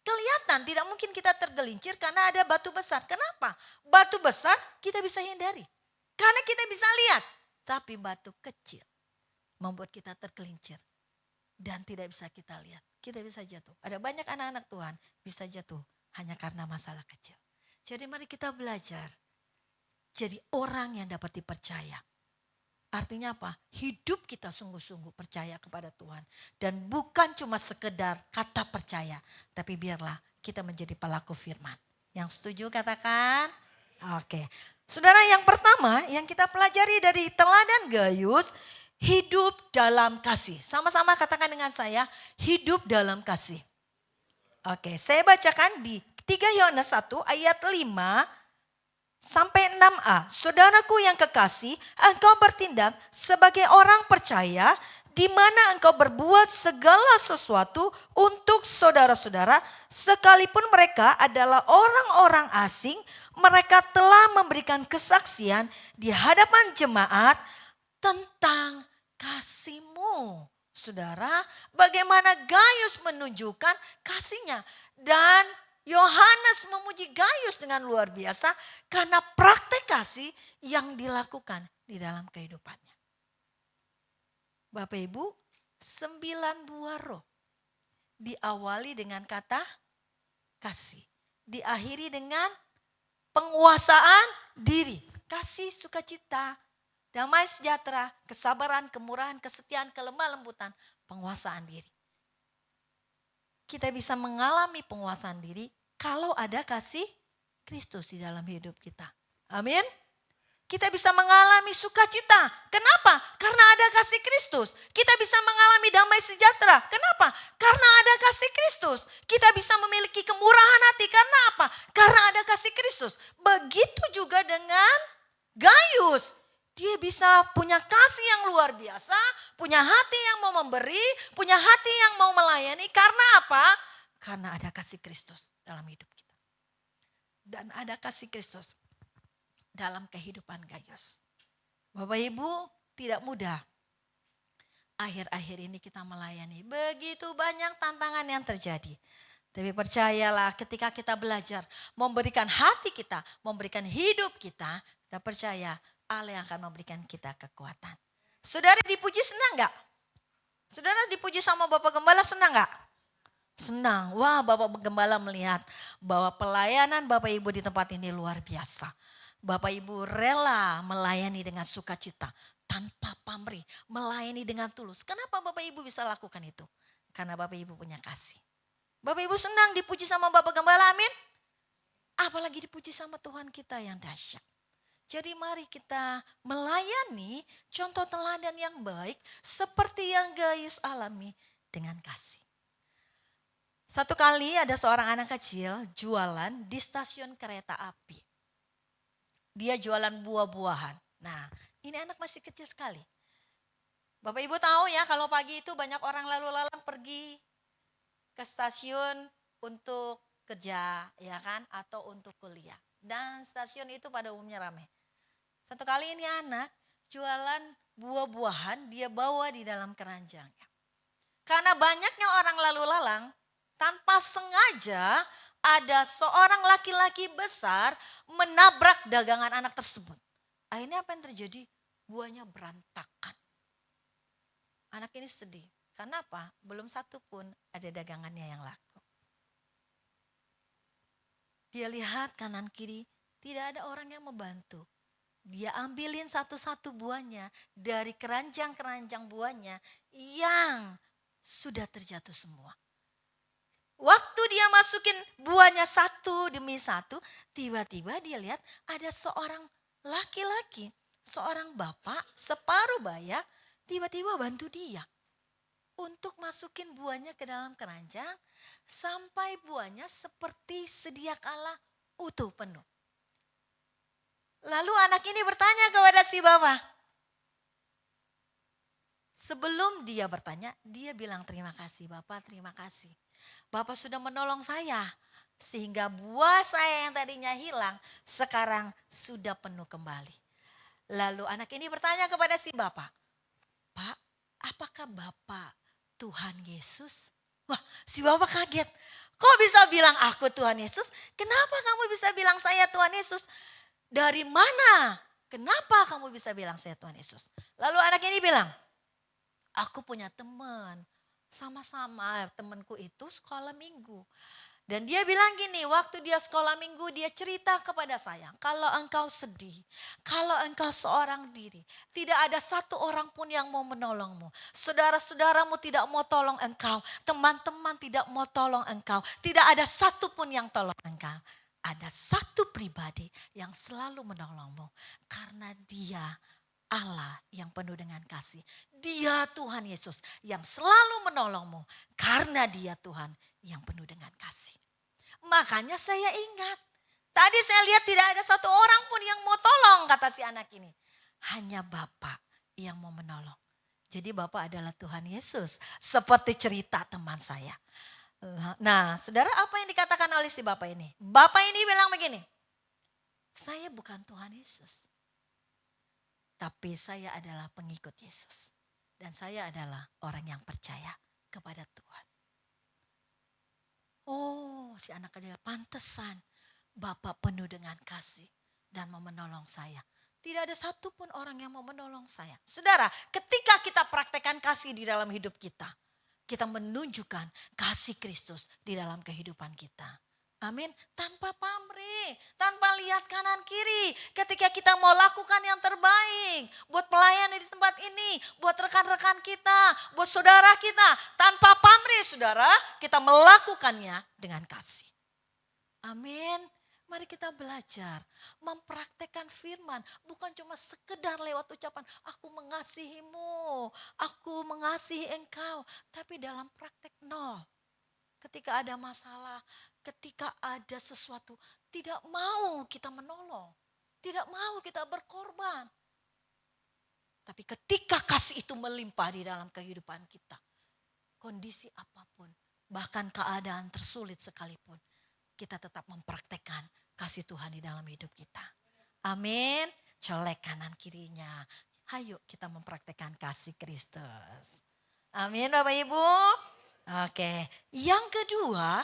kelihatan tidak mungkin kita tergelincir karena ada batu besar. Kenapa? Batu besar kita bisa hindari. Karena kita bisa lihat. Tapi batu kecil membuat kita tergelincir dan tidak bisa kita lihat. Kita bisa jatuh. Ada banyak anak-anak Tuhan bisa jatuh hanya karena masalah kecil. Jadi mari kita belajar jadi orang yang dapat dipercaya. Artinya apa? Hidup kita sungguh-sungguh percaya kepada Tuhan. Dan bukan cuma sekedar kata percaya. Tapi biarlah kita menjadi pelaku firman. Yang setuju katakan? Oke. Saudara, yang pertama yang kita pelajari dari teladan Gaius, hidup dalam kasih. Sama-sama katakan dengan saya, hidup dalam kasih. Oke, saya bacakan di 3 Yohanes 1 ayat 5 sampai 6a. Saudaraku yang kekasih, engkau bertindak sebagai orang percaya di mana engkau berbuat segala sesuatu untuk saudara-saudara, sekalipun mereka adalah orang-orang asing, mereka telah memberikan kesaksian di hadapan jemaat tentang kasih-Mu. Saudara, bagaimana Gaius menunjukkan kasihnya dan Yohanes memuji Gaius dengan luar biasa karena praktek kasih yang dilakukan di dalam kehidupannya. Bapak Ibu, 9 buah roh diawali dengan kata kasih. Diakhiri dengan penguasaan diri. Kasih, sukacita, damai sejahtera, kesabaran, kemurahan, kesetiaan, kelemah lembutan, penguasaan diri. Kita bisa mengalami penguasaan diri kalau ada kasih Kristus di dalam hidup kita. Amin. Kita bisa mengalami sukacita. Kenapa? Karena ada kasih Kristus. Kita bisa mengalami damai sejahtera. Kenapa? Karena ada kasih Kristus. Kita bisa memiliki kemurahan hati. Karena apa? Karena ada kasih Kristus. Begitu juga dengan Gaius. Dia bisa punya kasih yang luar biasa. Punya hati yang mau memberi. Punya hati yang mau melayani. Karena apa? Karena ada kasih Kristus dalam hidup kita. Dan ada kasih Kristus dalam kehidupan Gaius. Bapak Ibu, tidak mudah. Akhir-akhir ini kita melayani. Begitu banyak tantangan yang terjadi. Tapi percayalah ketika kita belajar memberikan hati kita, memberikan hidup kita, kita percaya Allah yang akan memberikan kita kekuatan. Saudara dipuji senang gak? Saudara dipuji sama Bapak Gembala senang gak? Senang. Wah, Bapak Gembala melihat bahwa pelayanan Bapak Ibu di tempat ini luar biasa. Bapak Ibu rela melayani dengan sukacita, tanpa pamrih, melayani dengan tulus. Kenapa Bapak Ibu bisa lakukan itu? Karena Bapak Ibu punya kasih. Bapak Ibu senang dipuji sama Bapak Gembala, amin. Apalagi dipuji sama Tuhan kita yang dahsyat. Jadi mari kita melayani contoh teladan yang baik seperti yang Gaius alami dengan kasih. Satu kali ada seorang anak kecil jualan di stasiun kereta api. Dia jualan buah-buahan. Nah, Ini anak masih kecil sekali. Bapak Ibu tahu ya kalau pagi itu banyak orang lalu lalang pergi ke stasiun untuk kerja ya kan atau untuk kuliah. Dan stasiun itu pada umumnya ramai. Satu kali ini anak jualan buah-buahan dia bawa di dalam keranjangnya. Karena banyaknya orang lalu lalang tanpa sengaja ada seorang laki-laki besar menabrak dagangan anak tersebut. Akhirnya apa yang terjadi? Buahnya berantakan. Anak ini sedih. Karena apa? Belum satu pun ada dagangannya yang laku. Dia lihat kanan kiri, tidak ada orang yang membantu. Dia ambilin satu-satu buahnya dari keranjang-keranjang buahnya yang sudah terjatuh semua. Waktu dia masukin buahnya satu demi satu, tiba-tiba dia lihat ada seorang laki-laki, seorang bapak separuh baya, tiba-tiba bantu dia untuk masukin buahnya ke dalam keranjang sampai buahnya seperti sedia kala utuh penuh. Lalu anak ini bertanya kepada si bapak. Sebelum dia bertanya, dia bilang terima kasih Bapak, terima kasih. Bapak sudah menolong saya sehingga buah saya yang tadinya hilang sekarang sudah penuh kembali. Lalu anak ini bertanya kepada si bapak, Pak, apakah Bapak Tuhan Yesus? Wah, si bapak kaget. Kok bisa bilang aku Tuhan Yesus? Kenapa kamu bisa bilang saya Tuhan Yesus? Dari mana? Kenapa kamu bisa bilang saya Tuhan Yesus? Lalu anak ini bilang, aku punya teman. Sama-sama temanku itu sekolah minggu. Dan dia bilang gini, waktu dia sekolah minggu dia cerita kepada saya. Kalau engkau sedih, kalau engkau seorang diri, tidak ada satu orang pun yang mau menolongmu. Saudara-saudaramu tidak mau tolong engkau, teman-teman tidak mau tolong engkau. Tidak ada satu pun yang tolong engkau. Ada satu pribadi yang selalu menolongmu karena dia Allah yang penuh dengan kasih. Dia Tuhan Yesus yang selalu menolongmu karena dia Tuhan yang penuh dengan kasih. Makanya saya ingat. Tadi saya lihat tidak ada satu orang pun yang mau tolong kata si anak ini. Hanya Bapak yang mau menolong. Jadi Bapak adalah Tuhan Yesus. Seperti cerita teman saya. Nah saudara apa yang dikatakan oleh si Bapak ini? Bapak ini bilang begini. Saya bukan Tuhan Yesus. Tapi saya adalah pengikut Yesus. Dan saya adalah orang yang percaya kepada Tuhan. Oh, si anak kecil pantesan Bapak penuh dengan kasih dan mau menolong saya. Tidak ada satupun orang yang mau menolong saya. Saudara, ketika kita praktekkan kasih di dalam hidup kita, kita menunjukkan kasih Kristus di dalam kehidupan kita. Amin. Tanpa pamrih, tanpa lihat kanan kiri. Ketika kita mau lakukan yang terbaik. Buat pelayan di tempat ini. Buat rekan-rekan kita. Buat saudara kita. Tanpa pamrih saudara. Kita melakukannya dengan kasih. Amin. Mari kita belajar. Mempraktekkan firman. Bukan cuma sekedar lewat ucapan. Aku mengasihimu. Aku mengasihi engkau. Tapi dalam praktek nol. Ketika ada masalah, ketika ada sesuatu, tidak mau kita menolong. Tidak mau kita berkorban. Tapi ketika kasih itu melimpah di dalam kehidupan kita. Kondisi apapun, bahkan keadaan tersulit sekalipun. Kita tetap mempraktekkan kasih Tuhan di dalam hidup kita. Amin. Colek kanan kirinya. Hayo kita mempraktekkan kasih Kristus. Amin Bapak Ibu. Oke, yang kedua,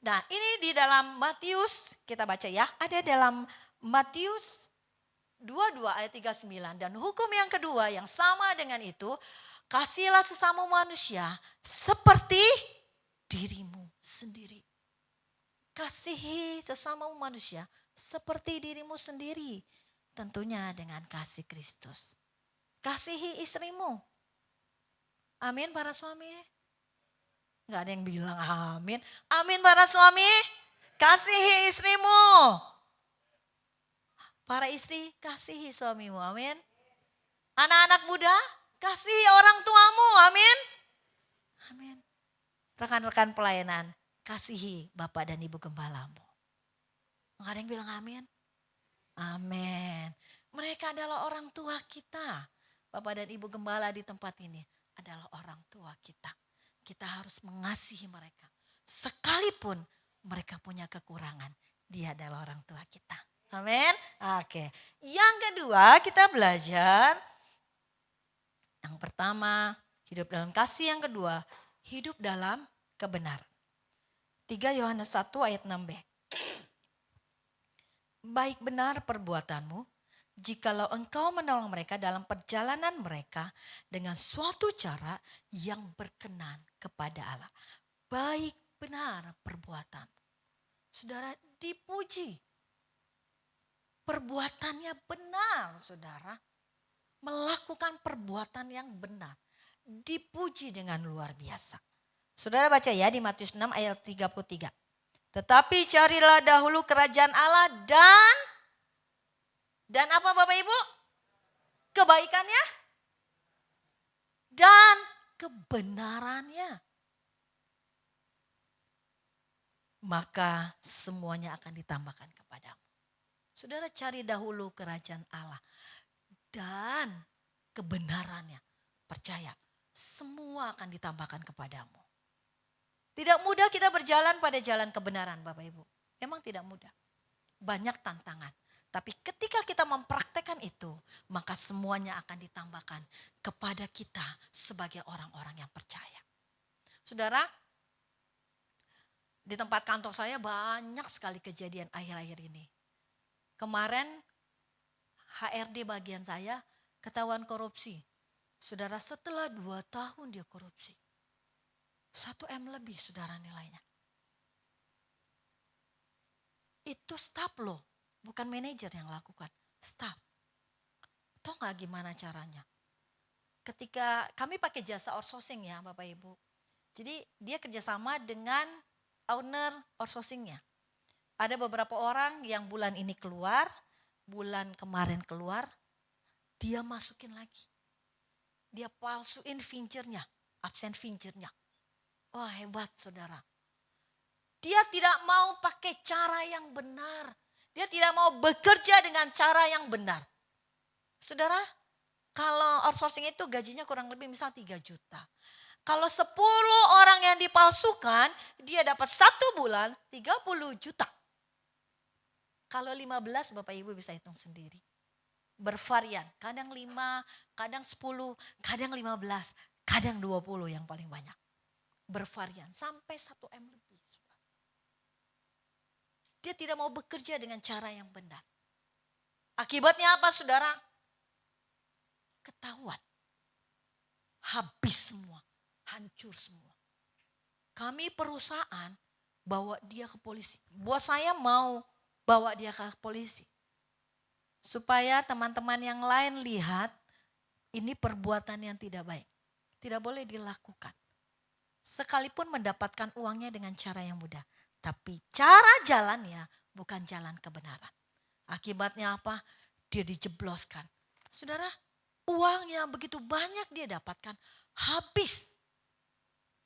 nah ini di dalam Matius, kita baca ya, ada dalam Matius 22 ayat 39. Dan hukum yang kedua yang sama dengan itu, kasihilah sesama manusia seperti dirimu sendiri. Kasihi sesama manusia seperti dirimu sendiri, tentunya dengan kasih Kristus. Kasihi istrimu. Amin para suami. Gak ada yang bilang amin. Amin para suami. Kasihi istrimu. Para istri kasihi suamimu. Amin. Anak-anak muda kasihi orang tuamu. Amin. Amin. Rekan-rekan pelayanan kasihi Bapak dan Ibu Gembalamu. Gak ada yang bilang amin. Amin. Mereka adalah orang tua kita. Bapak dan Ibu Gembala di tempat ini adalah orang tua kita. Kita harus mengasihi mereka. Sekalipun mereka punya kekurangan, dia adalah orang tua kita. Amin. Oke. Yang kedua kita belajar. Yang pertama hidup dalam kasih. Yang kedua hidup dalam kebenaran. 3 Yohanes 1 ayat 6b. Baik benar perbuatanmu jikalau engkau menolong mereka dalam perjalanan mereka dengan suatu cara yang berkenan kepada Allah. Baik benar perbuatan. Saudara, dipuji. Perbuatannya benar, saudara. Melakukan perbuatan yang benar. Dipuji dengan luar biasa. Saudara baca ya di Matius 6 ayat 33. Tetapi carilah dahulu kerajaan Allah dan apa Bapak Ibu? Kebaikannya dan kebenarannya. Maka semuanya akan ditambahkan kepadamu. Saudara, cari dahulu kerajaan Allah dan kebenarannya. Percaya, semua akan ditambahkan kepadamu. Tidak mudah kita berjalan pada jalan kebenaran Bapak Ibu. Memang tidak mudah. Banyak tantangan. Tapi ketika kita mempraktekkan itu, maka semuanya akan ditambahkan kepada kita sebagai orang-orang yang percaya. Saudara, di tempat kantor saya banyak sekali kejadian akhir-akhir ini. Kemarin HRD bagian saya ketahuan korupsi. Saudara, setelah 2 tahun dia korupsi. 1M lebih saudara nilainya. Itu staf loh, bukan manajer yang lakukan, staf. Tahu gak gimana caranya? Ketika kami pakai jasa outsourcing ya Bapak Ibu. Jadi dia kerjasama dengan owner outsourcingnya. Ada beberapa orang yang bulan ini keluar, bulan kemarin keluar, dia masukin lagi. Dia palsuin fingernya, absen fingernya. Wah hebat saudara. Dia tidak mau pakai cara yang benar. Dia tidak mau bekerja dengan cara yang benar. Saudara, kalau outsourcing itu gajinya kurang lebih misal 3 juta. Kalau 10 orang yang dipalsukan, dia dapat 1 bulan 30 juta. Kalau 15 Bapak Ibu bisa hitung sendiri. Bervarian, kadang 5, kadang 10, kadang 15, kadang 20 yang paling banyak. Bervarian sampai 1M lebih. Dia tidak mau bekerja dengan cara yang benar. Akibatnya apa saudara? Ketahuan. Habis semua, hancur semua. Kami perusahaan bawa dia ke polisi. Bos saya mau bawa dia ke polisi. Supaya teman-teman yang lain lihat ini perbuatan yang tidak baik. Tidak boleh dilakukan. Sekalipun mendapatkan uangnya dengan cara yang mudah. Tapi cara jalannya bukan jalan kebenaran. Akibatnya apa? Dia dijebloskan. Saudara, uang yang begitu banyak dia dapatkan habis.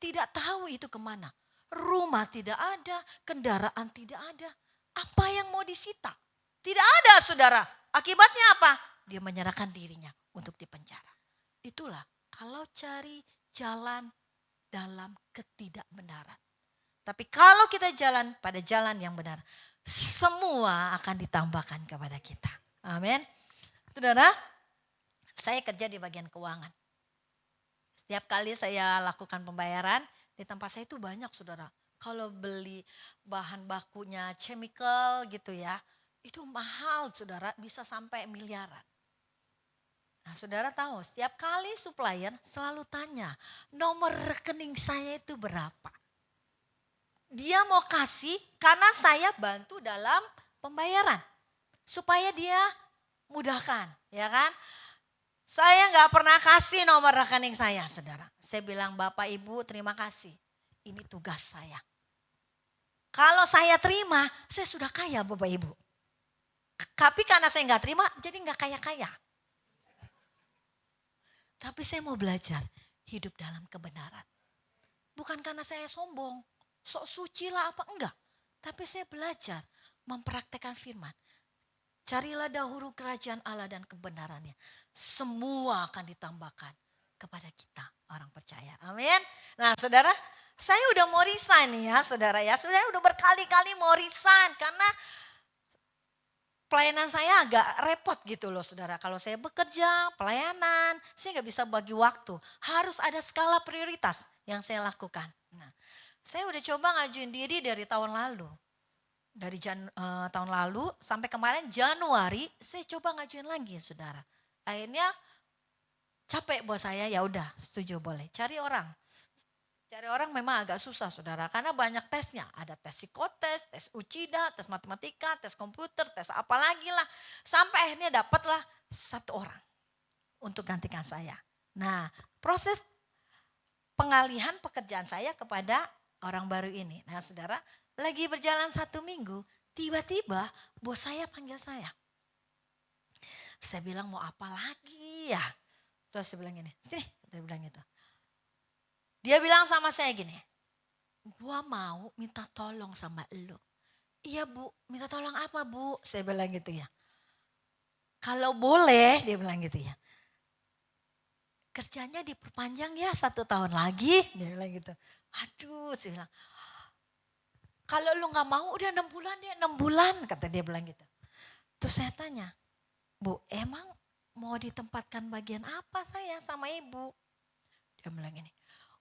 Tidak tahu itu kemana. Rumah tidak ada, kendaraan tidak ada. Apa yang mau disita? Tidak ada saudara. Akibatnya apa? Dia menyerahkan dirinya untuk dipenjara. Itulah kalau cari jalan dalam ketidakbenaran. Tapi kalau kita jalan pada jalan yang benar, semua akan ditambahkan kepada kita. Amin. Saudara, saya kerja di bagian keuangan. Setiap kali saya lakukan pembayaran, di tempat saya itu banyak saudara. Kalau beli bahan bakunya chemical gitu ya, itu mahal saudara, bisa sampai miliaran. Nah saudara tahu setiap kali supplier selalu tanya nomor rekening saya itu berapa. Dia mau kasih karena saya bantu dalam pembayaran. Supaya dia mudahkan ya kan. Saya gak pernah kasih nomor rekening saya saudara. Saya bilang Bapak Ibu terima kasih. Ini tugas saya. Kalau saya terima saya sudah kaya Bapak Ibu. Tapi karena saya gak terima jadi gak kaya-kaya. Tapi saya mau belajar hidup dalam kebenaran. Bukan karena saya sombong, sok suci lah apa enggak. Tapi saya belajar mempraktekkan firman. Carilah dahulu kerajaan Allah dan kebenarannya. Semua akan ditambahkan kepada kita orang percaya. Amin. Nah saudara, saya udah mau resign nih ya saudara ya. Saya udah berkali-kali mau resign karena pelayanan saya agak repot gitu loh saudara. Kalau saya bekerja, pelayanan, saya nggak bisa bagi waktu. Harus ada skala prioritas yang saya lakukan. Nah, saya udah coba ngajuin diri dari tahun lalu. Dari tahun lalu sampai kemarin Januari saya coba ngajuin lagi saudara. Akhirnya capek buat saya, ya udah setuju boleh. Cari orang memang agak susah saudara karena banyak tesnya. Ada tes psikotes, tes ucida, tes matematika, tes komputer, tes apa lagi lah. Sampai akhirnya dapatlah satu orang untuk gantikan saya. Nah proses pengalihan pekerjaan saya kepada orang baru ini. Nah saudara, lagi berjalan 1 minggu, tiba-tiba bos saya panggil saya. Saya bilang mau apa lagi ya? Terus saya bilang gini, sini, dia bilang gitu. Dia bilang sama saya gini, gua mau minta tolong sama lu. Iya bu, minta tolong apa bu? Saya bilang gitu ya. Kalau boleh, dia bilang gitu ya. Kerjanya diperpanjang ya 1 tahun lagi, dia bilang gitu. Aduh, saya bilang. Kalau lu gak mau udah 6 bulan deh, 6 bulan kata dia bilang gitu. Terus saya tanya, bu emang mau ditempatkan bagian apa saya sama ibu? Dia bilang gini,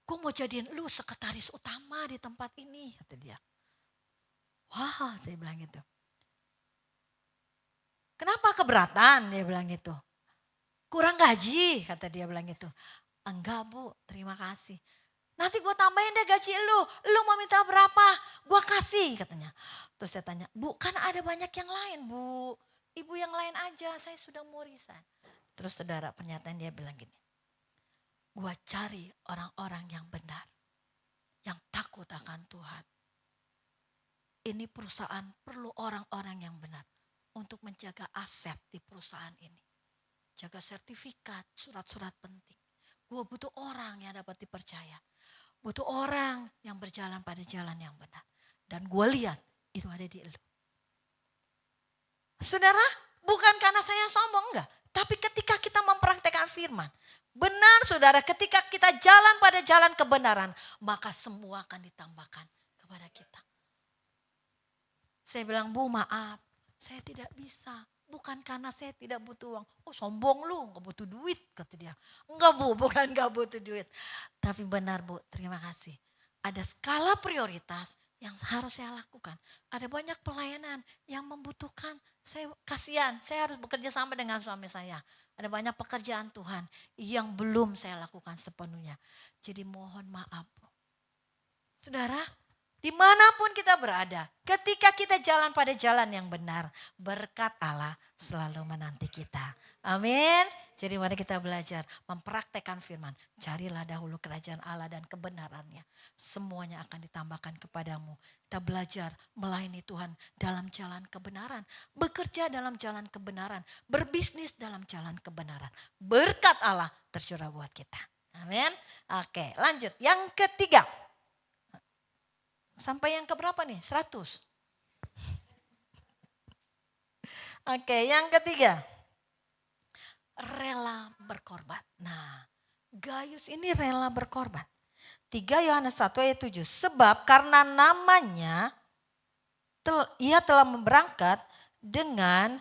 gue mau jadiin lu sekretaris utama di tempat ini kata dia. Wah saya bilang gitu. Kenapa keberatan dia bilang gitu. Kurang gaji kata dia bilang gitu. Enggak bu terima kasih. Nanti gue tambahin deh gaji lu mau minta berapa? Gue kasih katanya. Terus saya tanya, bu kan ada banyak yang lain bu. Ibu yang lain aja, saya sudah mau resign. Terus saudara pernyataan dia bilang gini. Gue cari orang-orang yang benar. Yang takut akan Tuhan. Ini perusahaan perlu orang-orang yang benar. Untuk menjaga aset di perusahaan ini. Jaga sertifikat, surat-surat penting. Gue butuh orang yang dapat dipercaya. Butuh orang yang berjalan pada jalan yang benar. Dan gue lihat itu ada di elu. Saudara, bukan karena saya sombong enggak. Tapi ketika kita mempraktekkan firman. Benar saudara, ketika kita jalan pada jalan kebenaran. Maka semua akan ditambahkan kepada kita. Saya bilang, bu maaf, saya tidak bisa. Bukan karena saya tidak butuh uang. Oh sombong lu, gak butuh duit kata dia. Enggak bu, bukan gak butuh duit. Tapi benar bu, terima kasih. Ada skala prioritas yang harus saya lakukan. Ada banyak pelayanan yang membutuhkan. Saya kasihan, saya harus bekerja sama dengan suami saya. Ada banyak pekerjaan Tuhan yang belum saya lakukan sepenuhnya. Jadi mohon maaf bu. Saudara, dimanapun kita berada, ketika kita jalan pada jalan yang benar, berkat Allah selalu menanti kita. Amin. Jadi mari kita belajar mempraktekkan firman. Carilah dahulu kerajaan Allah dan kebenarannya. Semuanya akan ditambahkan kepadamu. Kita belajar melayani Tuhan dalam jalan kebenaran. Bekerja dalam jalan kebenaran. Berbisnis dalam jalan kebenaran. Berkat Allah tercurah buat kita. Amin. Oke lanjut. Yang ketiga. Sampai yang keberapa nih? 100. Oke, yang ketiga. Rela berkorban. Nah, Gaius ini rela berkorban. 3 Yohanes 1 ayat 7. Sebab karena namanya ia telah berangkat dengan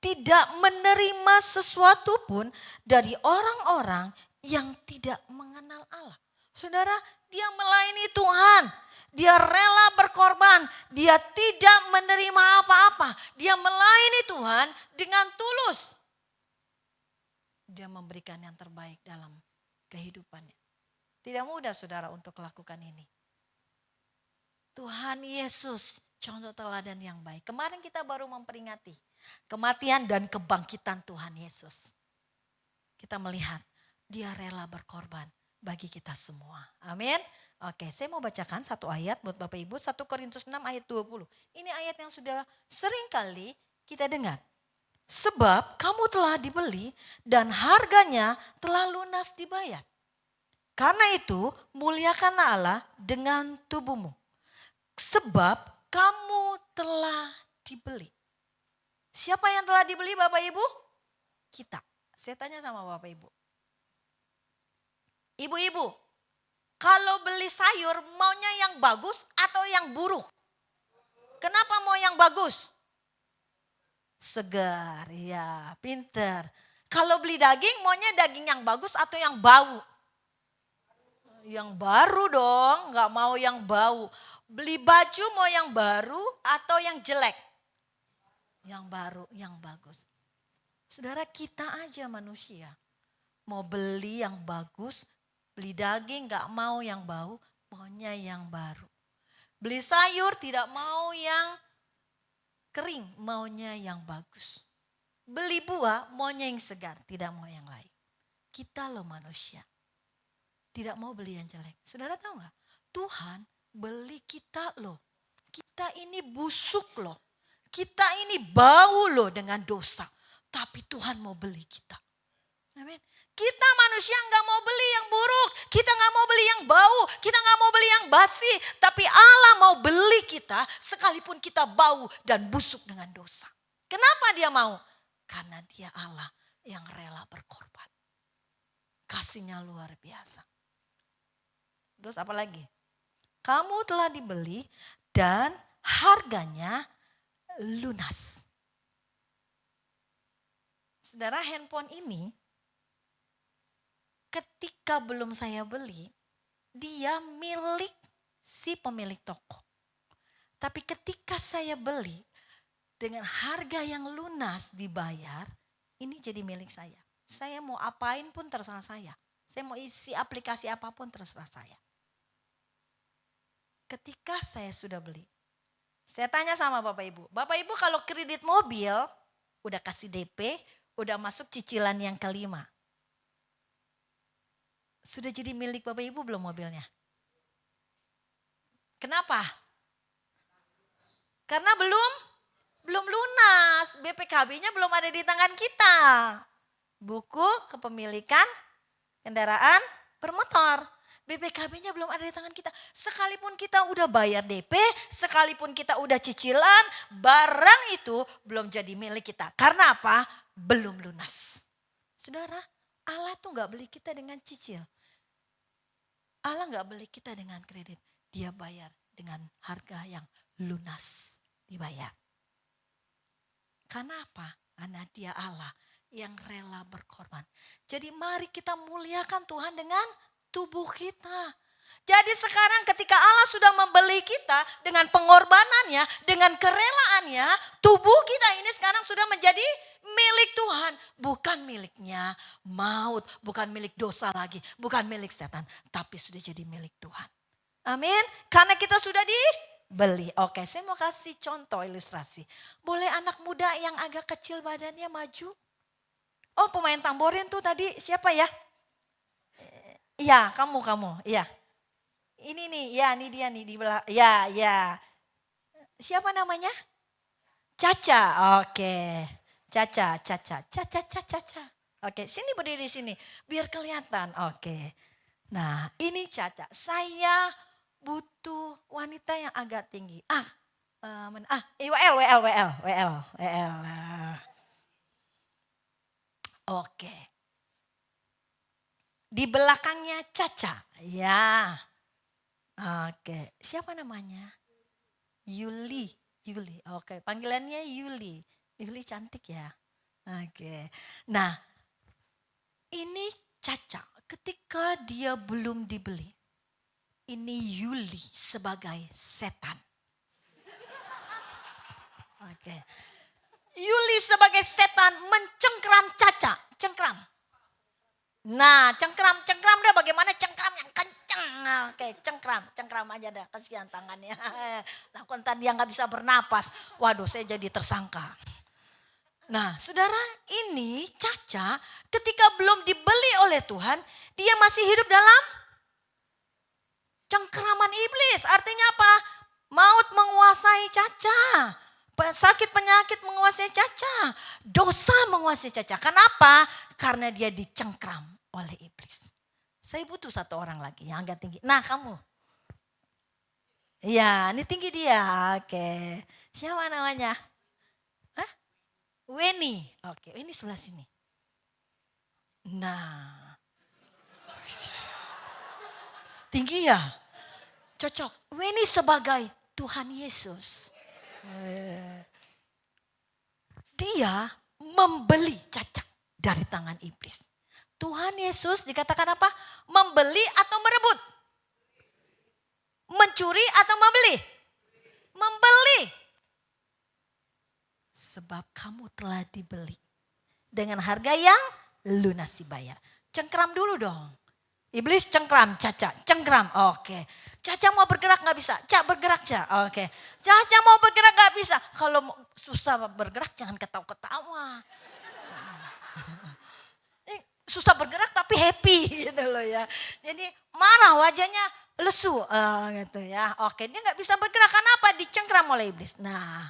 tidak menerima sesuatu pun dari orang-orang yang tidak mengenal Allah. Saudara, dia melayani Tuhan. Dia rela berkorban. Dia tidak menerima apa-apa. Dia melayani Tuhan dengan tulus. Dia memberikan yang terbaik dalam kehidupannya. Tidak mudah saudara untuk lakukan ini. Tuhan Yesus contoh teladan yang baik. Kemarin kita baru memperingati kematian dan kebangkitan Tuhan Yesus. Kita melihat dia rela berkorban bagi kita semua. Amin. Oke, saya mau bacakan satu ayat buat Bapak Ibu. 1 Korintus 6 ayat 20. Ini ayat yang sudah sering kali kita dengar. Sebab kamu telah dibeli dan harganya telah lunas dibayar. Karena itu muliakanlah Allah dengan tubuhmu. Sebab kamu telah dibeli. Siapa yang telah dibeli Bapak Ibu? Kita. Saya tanya sama Bapak Ibu. Ibu-ibu, kalau beli sayur maunya yang bagus atau yang buruk? Kenapa mau yang bagus? Segar, ya pinter. Kalau beli daging maunya daging yang bagus atau yang bau? Yang baru dong, nggak mau yang bau. Beli baju mau yang baru atau yang jelek? Yang baru, yang bagus. Saudara, kita aja manusia. Mau beli yang bagus, beli daging nggak mau yang bau, maunya yang baru. Beli sayur tidak mau yang kering, maunya yang bagus. Beli buah maunya yang segar, tidak mau yang lain. Kita loh manusia. Tidak mau beli yang jelek. Saudara tahu nggak? Tuhan beli kita loh. Kita ini busuk loh. Kita ini bau loh dengan dosa. Tapi Tuhan mau beli kita. Amin. Kita manusia nggak mau beli yang buruk. Kita nggak mau beli yang bau. Kita nggak mau beli yang basi. Tapi Allah mau beli kita sekalipun kita bau dan busuk dengan dosa. Kenapa dia mau? Karena dia Allah yang rela berkorban. Kasihnya luar biasa. Terus apa lagi? Kamu telah dibeli dan harganya lunas. Saudara, handphone ini ketika belum saya beli, dia milik si pemilik toko. Tapi ketika saya beli dengan harga yang lunas dibayar, ini jadi milik saya. Saya mau apain pun terserah saya. Saya mau isi aplikasi apapun terserah saya. Ketika saya sudah beli, saya tanya sama Bapak Ibu. Bapak Ibu kalau kredit mobil, udah kasih DP, udah masuk cicilan yang kelima. Sudah jadi milik Bapak Ibu belum mobilnya? Kenapa? Karena belum lunas. BPKB-nya belum ada di tangan kita. Buku kepemilikan kendaraan bermotor. BPKB-nya belum ada di tangan kita. Sekalipun kita udah bayar DP, sekalipun kita udah cicilan, barang itu belum jadi milik kita. Karena apa? Belum lunas. Saudara, Allah tuh gak beli kita dengan cicil. Allah gak beli kita dengan kredit. Dia bayar dengan harga yang lunas. Dibayar. Karena apa? Karena dia Allah yang rela berkorban. Jadi mari kita muliakan Tuhan dengan tubuh kita. Jadi sekarang ketika Allah sudah membeli kita dengan pengorbanannya, dengan kerelaannya, tubuh kita ini sekarang sudah menjadi milik Tuhan. Bukan miliknya maut, bukan milik dosa lagi, bukan milik setan, tapi sudah jadi milik Tuhan. Amin. Karena kita sudah dibeli. Oke, saya mau kasih contoh ilustrasi. Boleh anak muda yang agak kecil badannya maju? Oh, pemain tamborin tuh tadi siapa ya? Iya, kamu. Iya. Ini nih, ya ini dia nih di belah. Ya. Siapa namanya? Caca. Oke. Caca. Oke, sini berdiri sini biar kelihatan. Oke. Nah, ini Caca. Saya butuh wanita yang agak tinggi. WL. Oke. Di belakangnya Caca. Ya. Oke. Siapa namanya? Yuli. Oke. Panggilannya Yuli. Yuli cantik ya. Oke. Nah. Ini Caca. Ketika dia belum dibeli. Ini Yuli sebagai setan. Oke. Yuli sebagai setan mencengkram Caca. Cengkram. Nah, cengkram dah bagaimana cengkram yang kencang. Oke, cengkram aja dah, kasihan tangannya. Lakukan tadi dia nggak bisa bernapas. Waduh, saya jadi tersangka. Nah, saudara, ini Caca ketika belum dibeli oleh Tuhan, dia masih hidup dalam cengkraman iblis. Artinya apa? Maut menguasai Caca. Sakit penyakit menguasai Caca. Dosa menguasai Caca. Kenapa? Karena dia dicengkram oleh iblis. Saya butuh satu orang lagi yang agak tinggi. Nah, kamu. Iya, ini tinggi dia. Oke. Siapa namanya? Hah? Weni. Oke, ini sebelah sini. Nah. Tinggi ya? Cocok. Weni sebagai Tuhan Yesus. Dia membeli Caca dari tangan iblis. Tuhan Yesus dikatakan apa? Membeli atau merebut? Mencuri atau membeli? Membeli. Sebab kamu telah dibeli dengan harga yang lunas dibayar. Cengkram dulu dong. Iblis cengkram, Caca, cengkram. Oke. Caca mau bergerak gak bisa. Caca bergerak, Caca. Oke. Caca mau bergerak gak bisa. Kalau susah bergerak jangan ketawa-ketawa. Susah bergerak tapi happy gitu loh ya. Jadi marah wajahnya lesu gitu ya. Oke, dia gak bisa bergerak. Kenapa? Dicengkram oleh iblis. Nah,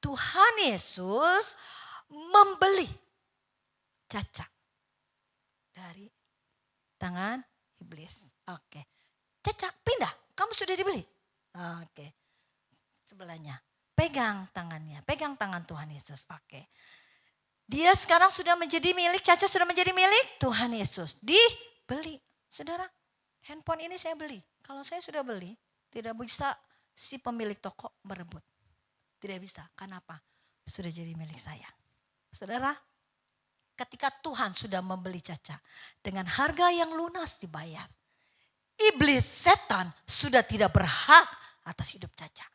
Tuhan Yesus membeli Caca dari tangan iblis. Oke. Caca pindah, kamu sudah dibeli. Oke. Sebelahnya. Pegang tangannya, pegang tangan Tuhan Yesus. Oke. Dia sekarang sudah menjadi milik, Caca sudah menjadi milik Tuhan Yesus. Dibeli. Saudara, handphone ini saya beli. Kalau saya sudah beli, tidak bisa si pemilik toko berebut. Tidak bisa. Kenapa? Sudah jadi milik saya. Saudara, ketika Tuhan sudah membeli Caca dengan harga yang lunas dibayar. Iblis setan sudah tidak berhak atas hidup Caca.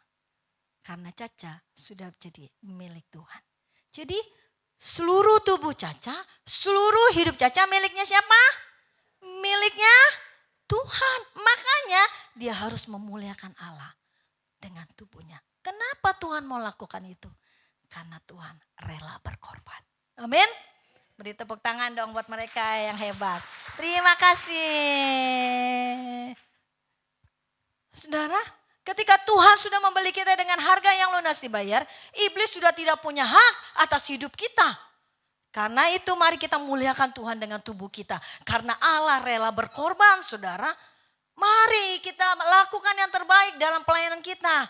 Karena Caca sudah jadi milik Tuhan. Jadi seluruh tubuh Caca, seluruh hidup Caca miliknya siapa? Miliknya Tuhan. Makanya dia harus memuliakan Allah dengan tubuhnya. Kenapa Tuhan mau lakukan itu? Karena Tuhan rela berkorban. Amin. Beri tepuk tangan dong buat mereka yang hebat. Terima kasih. Saudara, ketika Tuhan sudah membeli kita dengan harga yang lunas dibayar, iblis sudah tidak punya hak atas hidup kita. Karena itu mari kita muliakan Tuhan dengan tubuh kita. Karena Allah rela berkorban, saudara. Mari kita lakukan yang terbaik dalam pelayanan kita.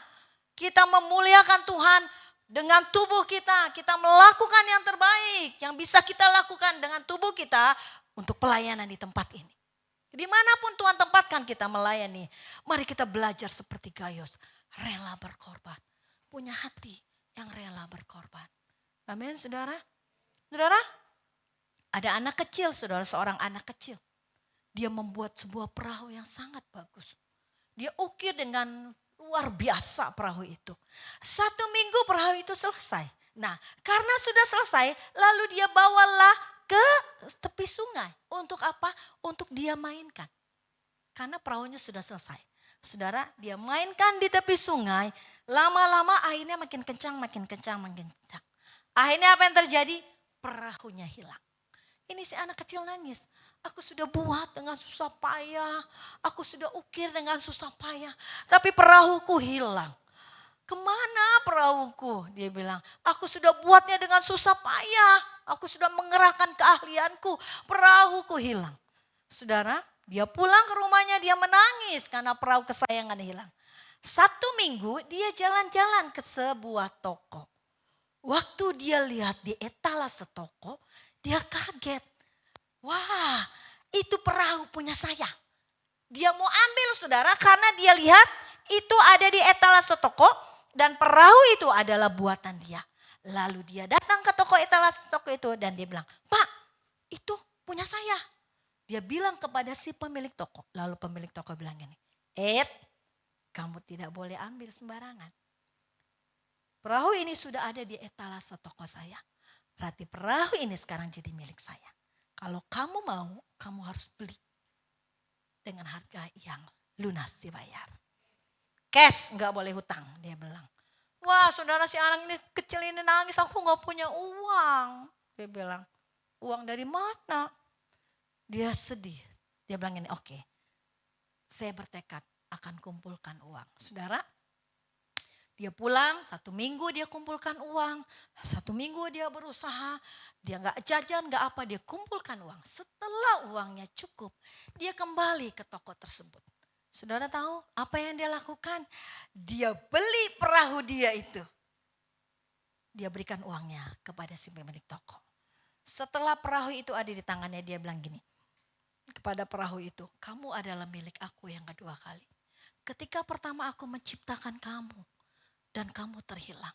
Kita memuliakan Tuhan dengan tubuh kita. Kita melakukan yang terbaik yang bisa kita lakukan dengan tubuh kita untuk pelayanan di tempat ini. Dimanapun Tuhan tempatkan kita melayani, mari kita belajar seperti Gaius, rela berkorban. Punya hati yang rela berkorban. Amin, saudara. Saudara, ada anak kecil, saudara, seorang anak kecil. Dia membuat sebuah perahu yang sangat bagus. Dia ukir dengan luar biasa perahu itu. 1 minggu perahu itu selesai. Nah, karena sudah selesai, lalu dia bawalah ke tepi sungai. Untuk apa? Untuk dia mainkan. Karena perahunya sudah selesai. Saudara, dia mainkan di tepi sungai. Lama-lama airnya makin kencang, makin kencang, makin kencang. Akhirnya apa yang terjadi? Perahunya hilang. Ini si anak kecil nangis. Aku sudah buat dengan susah payah. Aku sudah ukir dengan susah payah. Tapi perahuku hilang. Kemana perahuku? Dia bilang, aku sudah buatnya dengan susah payah. Aku sudah mengerahkan keahlianku. Perahuku hilang. Saudara, dia pulang ke rumahnya, dia menangis karena perahu kesayangan hilang. 1 minggu dia jalan-jalan ke sebuah toko. Waktu dia lihat di etalase toko, dia kaget. Wah, itu perahu punya saya. Dia mau ambil, saudara, karena dia lihat itu ada di etalase toko dan perahu itu adalah buatan dia. Lalu dia datang ke toko etalase toko itu dan dia bilang, "Pak, itu punya saya." Dia bilang kepada si pemilik toko. Lalu pemilik toko bilang gini, kamu tidak boleh ambil sembarangan. Perahu ini sudah ada di etalase toko saya. Berarti perahu ini sekarang jadi milik saya. Kalau kamu mau, kamu harus beli. Dengan harga yang lunas dibayar. Cash, gak boleh hutang, dia bilang. Wah, saudara, si anak ini kecil ini nangis, aku gak punya uang. Dia bilang, uang dari mana? Dia sedih. Dia bilang ini, oke, saya bertekad akan kumpulkan uang. Saudara, dia pulang 1 minggu dia kumpulkan uang. 1 minggu dia berusaha. Dia gak jajan, gak apa, dia kumpulkan uang. Setelah uangnya cukup, dia kembali ke toko tersebut. Saudara tahu apa yang dia lakukan? Dia beli perahu dia itu. dia berikan uangnya kepada si pemilik toko. Setelah perahu itu ada di tangannya, dia bilang gini kepada perahu itu, kamu adalah milik aku yang kedua kali. Ketika pertama aku menciptakan kamu dan kamu terhilang.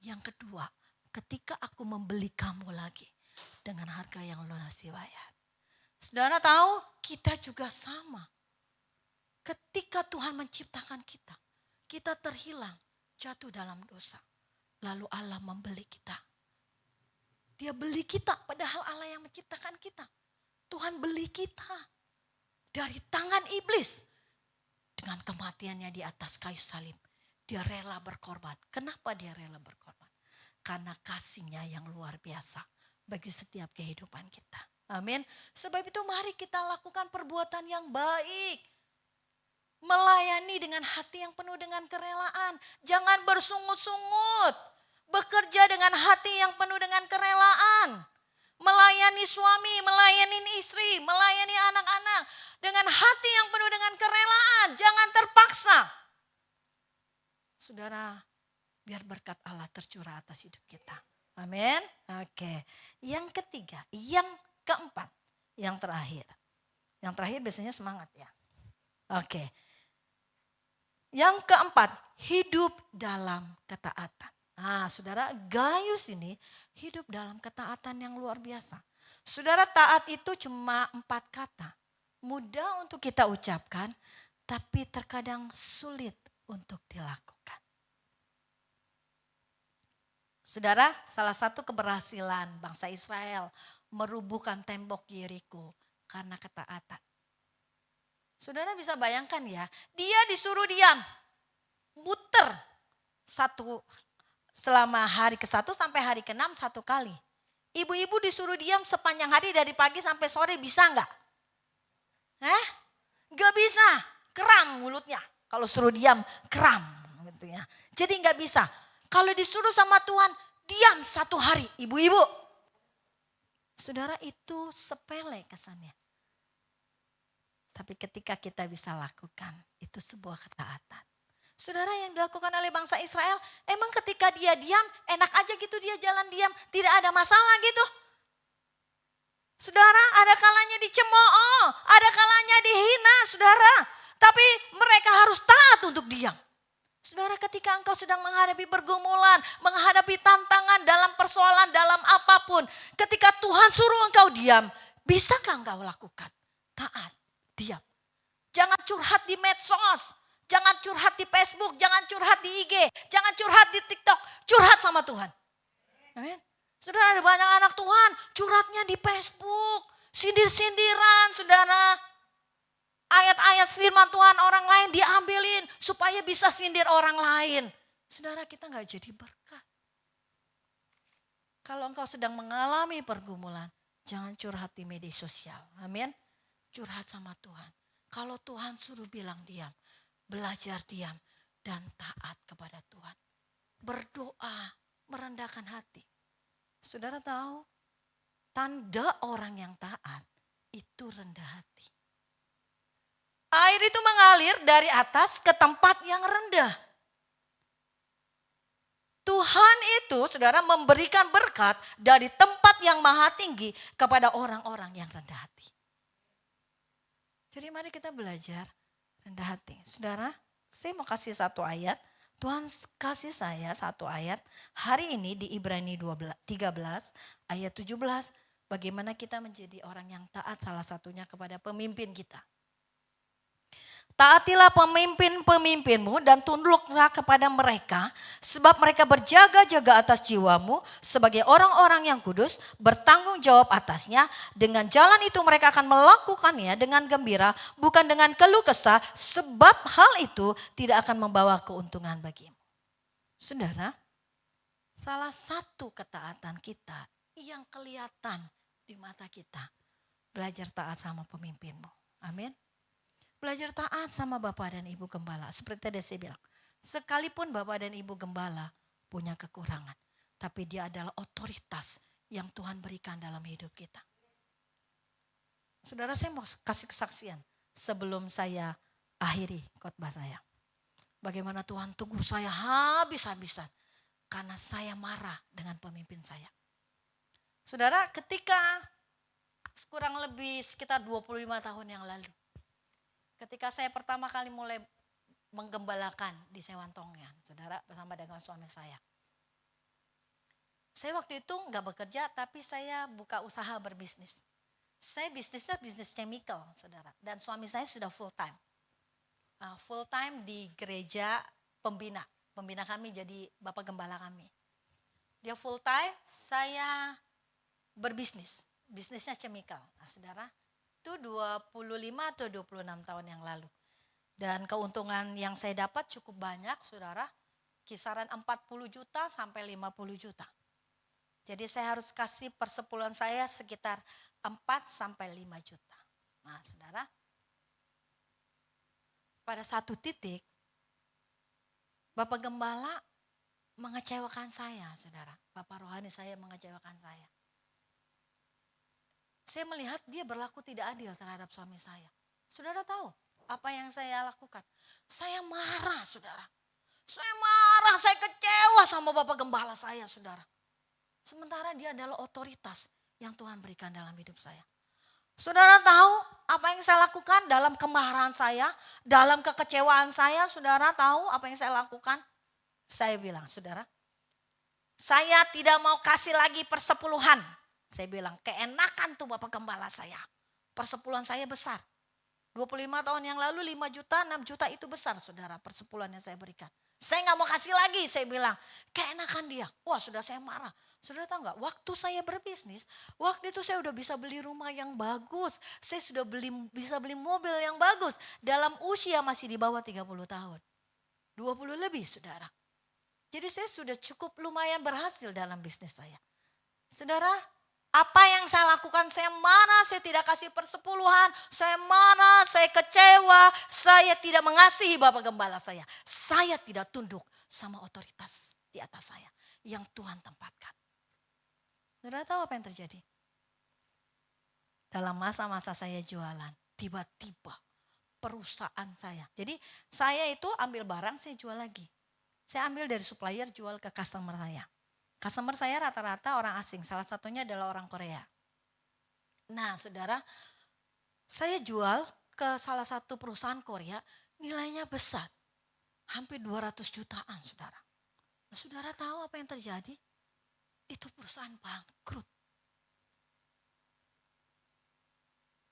Yang kedua, ketika aku membeli kamu lagi dengan harga yang lunasi bayar. Saudara tahu, kita juga sama. Ketika Tuhan menciptakan kita, kita terhilang, jatuh dalam dosa. Lalu Allah membeli kita. Dia beli kita, padahal Allah yang menciptakan kita. Tuhan beli kita dari tangan iblis. Dengan kematiannya di atas kayu salib, dia rela berkorban. Kenapa dia rela berkorban? Karena kasihnya yang luar biasa bagi setiap kehidupan kita. Amin. Sebab itu mari kita lakukan perbuatan yang baik. Melayani dengan hati yang penuh dengan kerelaan. Jangan bersungut-sungut. Bekerja dengan hati yang penuh dengan kerelaan. Melayani suami, melayani istri, melayani anak-anak. Dengan hati yang penuh dengan kerelaan. Jangan terpaksa. Saudara, biar berkat Allah tercurah atas hidup kita. Amin. Oke. Yang ketiga, yang keempat, yang terakhir. Yang terakhir biasanya semangat ya. Oke. Yang keempat, hidup dalam ketaatan. Nah, saudara, Gaius ini hidup dalam ketaatan yang luar biasa. Saudara, taat itu cuma 4 kata. Mudah untuk kita ucapkan, tapi terkadang sulit untuk dilakukan. Saudara, salah satu keberhasilan bangsa Israel merubuhkan tembok Yeriko karena ketaatan. Saudara bisa bayangkan ya, dia disuruh diam, muter selama hari ke-1 sampai hari ke-6 1 kali. Ibu-ibu disuruh diam sepanjang hari dari pagi sampai sore, bisa enggak? Enggak bisa, kram mulutnya. Kalau suruh diam, kram gitu ya. Jadi enggak bisa. Kalau disuruh sama Tuhan, diam 1 hari, ibu-ibu. Saudara, itu sepele kesannya. Tapi ketika kita bisa lakukan, itu sebuah ketaatan. Saudara, yang dilakukan oleh bangsa Israel, emang ketika dia diam, enak aja gitu dia jalan diam, tidak ada masalah gitu. Saudara, ada kalanya dicemooh, ada kalanya dihina, saudara. Tapi mereka harus taat untuk diam. Saudara, ketika engkau sedang menghadapi pergumulan, menghadapi tantangan dalam persoalan, dalam apapun. Ketika Tuhan suruh engkau diam, bisakah engkau lakukan? Taat, diam. Jangan curhat di medsos. Jangan curhat di Facebook, jangan curhat di IG, jangan curhat di TikTok, curhat sama Tuhan. Amin. Saudara, ada banyak anak Tuhan curhatnya di Facebook, sindir-sindiran saudara. Ayat-ayat firman Tuhan orang lain diambilin supaya bisa sindir orang lain. Saudara, kita gak jadi berkat. Kalau engkau sedang mengalami pergumulan, jangan curhat di media sosial. Amin. Curhat sama Tuhan. Kalau Tuhan suruh bilang diam, belajar diam dan taat kepada Tuhan. Berdoa, merendahkan hati. Saudara tahu, tanda orang yang taat itu rendah hati. Air itu mengalir dari atas ke tempat yang rendah. Tuhan itu, saudara, memberikan berkat dari tempat yang maha tinggi kepada orang-orang yang rendah hati. Jadi mari kita belajar rendah hati. Saudara, saya mau kasih 1 ayat. Tuhan kasih saya 1 ayat. Hari ini di Ibrani 13 ayat 17. Bagaimana kita menjadi orang yang taat, salah satunya kepada pemimpin kita. Taatilah pemimpin-pemimpinmu dan tunduklah kepada mereka, sebab mereka berjaga-jaga atas jiwamu sebagai orang-orang yang kudus, bertanggung jawab atasnya. Dengan jalan itu mereka akan melakukannya dengan gembira, bukan dengan keluh kesah, sebab hal itu tidak akan membawa keuntungan bagimu. Saudara, salah satu ketaatan kita yang kelihatan di mata kita, belajar taat sama pemimpinmu. Amin. Belajar taat sama Bapak dan Ibu Gembala. Seperti tadi saya bilang, sekalipun Bapak dan Ibu Gembala punya kekurangan, tapi dia adalah otoritas yang Tuhan berikan dalam hidup kita. Saudara, saya mau kasih kesaksian sebelum saya akhiri khotbah saya. Bagaimana Tuhan tegur saya habis-habisan. karena saya marah dengan pemimpin saya. Saudara, ketika kurang lebih sekitar 25 tahun yang lalu, ketika saya pertama kali mulai menggembalakan di Sewantongyan, saudara, bersama dengan suami saya. Saya waktu itu nggak bekerja, tapi saya buka usaha berbisnis. Saya bisnisnya bisnis chemical, saudara. Dan suami saya sudah full time. Full time di gereja pembina. Pembina kami jadi bapak gembala kami. Dia full time, saya berbisnis. Bisnisnya chemical. Nah, saudara, itu 25 atau 26 tahun yang lalu. Dan keuntungan yang saya dapat cukup banyak, saudara. Kisaran 40 juta sampai 50 juta. Jadi saya harus kasih persepuluhan saya sekitar 4 sampai 5 juta. Nah, saudara, pada satu titik, Bapak Gembala mengecewakan saya, saudara. Bapak rohani saya mengecewakan saya. Saya melihat dia berlaku tidak adil terhadap suami saya. Saudara tahu apa yang saya lakukan? Saya marah, saudara. Saya marah, saya kecewa sama Bapak Gembala saya, saudara. Sementara dia adalah otoritas yang Tuhan berikan dalam hidup saya. Saudara tahu apa yang saya lakukan dalam kemarahan saya, dalam kekecewaan saya, saudara tahu apa yang saya lakukan? Saya bilang, saudara, saya tidak mau kasih lagi persepuluhan. Saya bilang, keenakan tuh Bapak Gembala saya. Persepuluhan saya besar. 25 tahun yang lalu 5 juta, 6 juta itu besar, saudara, persepuluhan yang saya berikan. Saya gak mau kasih lagi, saya bilang, keenakan dia. Wah, sudah saya marah. Saudara tahu gak, waktu saya berbisnis, waktu itu saya udah bisa beli rumah yang bagus. Saya sudah bisa beli mobil yang bagus. Dalam usia masih di bawah 30 tahun. 20 lebih, saudara. Jadi saya sudah cukup lumayan berhasil dalam bisnis saya. Saudara, apa yang saya lakukan? Saya marah, saya tidak kasih persepuluhan. Saya marah, saya kecewa. Saya tidak mengasihi Bapak Gembala saya. Saya tidak tunduk sama otoritas di atas saya yang Tuhan tempatkan. Saudara tahu apa yang terjadi? Dalam masa-masa saya jualan, tiba-tiba perusahaan saya. Jadi saya itu ambil barang, saya jual lagi. Saya ambil dari supplier, jual ke customer saya. Customer saya rata-rata orang asing, salah satunya adalah orang Korea. Nah, saudara, saya jual ke salah satu perusahaan Korea, nilainya besar. Hampir 200 jutaan, saudara. Nah, saudara tahu apa yang terjadi? Itu perusahaan bangkrut.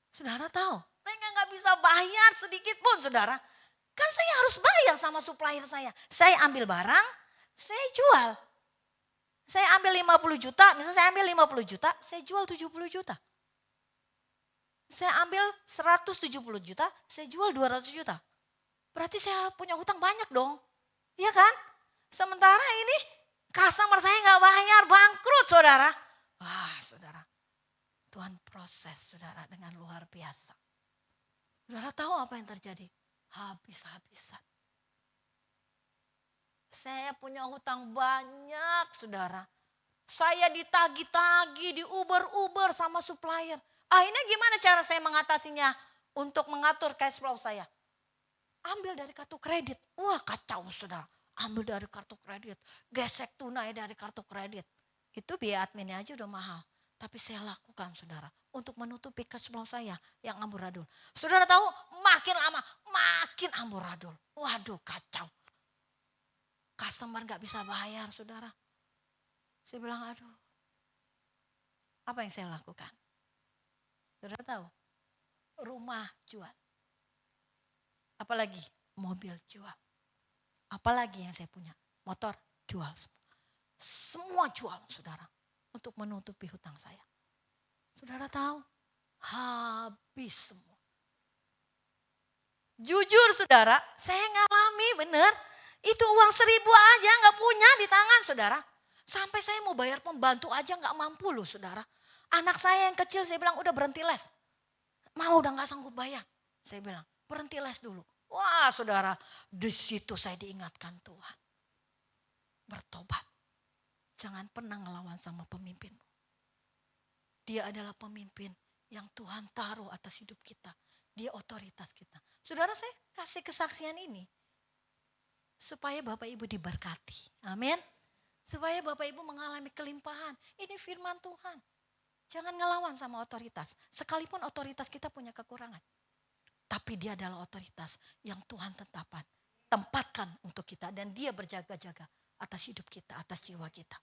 Saudara tahu, mereka nggak bisa bayar sedikit pun, saudara. Kan saya harus bayar sama supplier saya. Saya ambil barang, saya jual. Saya ambil 50 juta, misalnya saya ambil 50 juta, saya jual 70 juta. Saya ambil 170 juta, saya jual 200 juta. Berarti saya punya hutang banyak dong. Iya kan? Sementara ini customer saya nggak bayar, bangkrut, saudara. Wah, saudara. Tuhan proses, saudara, dengan luar biasa. Saudara tahu apa yang terjadi? Habis-habisan. Saya punya hutang banyak, saudara. Saya ditagi-tagi, di Uber sama supplier. Akhirnya gimana cara saya mengatasinya untuk mengatur cash flow saya? Ambil dari kartu kredit. Wah, kacau, saudara. Ambil dari kartu kredit. Gesek tunai dari kartu kredit. Itu biaya adminnya aja udah mahal. Tapi saya lakukan, saudara, untuk menutupi cash flow saya yang amburadul. Saudara tahu, makin lama makin amburadul. Waduh, kacau. Customer gak bisa bayar, saudara. Saya bilang, aduh, apa yang saya lakukan? Saudara tahu, rumah jual. Apalagi mobil jual. Apalagi yang saya punya, motor jual. Semua jual, saudara, untuk menutupi hutang saya. Saudara tahu, habis semua. Jujur, saudara, saya ngalami bener. Itu uang 1.000 aja gak punya di tangan, saudara. Sampai saya mau bayar pembantu aja gak mampu loh, saudara. Anak saya yang kecil saya bilang udah berhenti les. Mau udah gak sanggup bayar. Saya bilang berhenti les dulu. Wah, saudara, di situ saya diingatkan Tuhan. Bertobat. Jangan pernah ngelawan sama pemimpinmu. Dia adalah pemimpin yang Tuhan taruh atas hidup kita. Dia otoritas kita. Saudara, saya kasih kesaksian ini supaya Bapak Ibu diberkati. Amin. Supaya Bapak Ibu mengalami kelimpahan. Ini firman Tuhan. Jangan ngelawan sama otoritas. Sekalipun otoritas kita punya kekurangan. Tapi dia adalah otoritas yang Tuhan tempatkan untuk kita. Dan dia berjaga-jaga atas hidup kita, atas jiwa kita.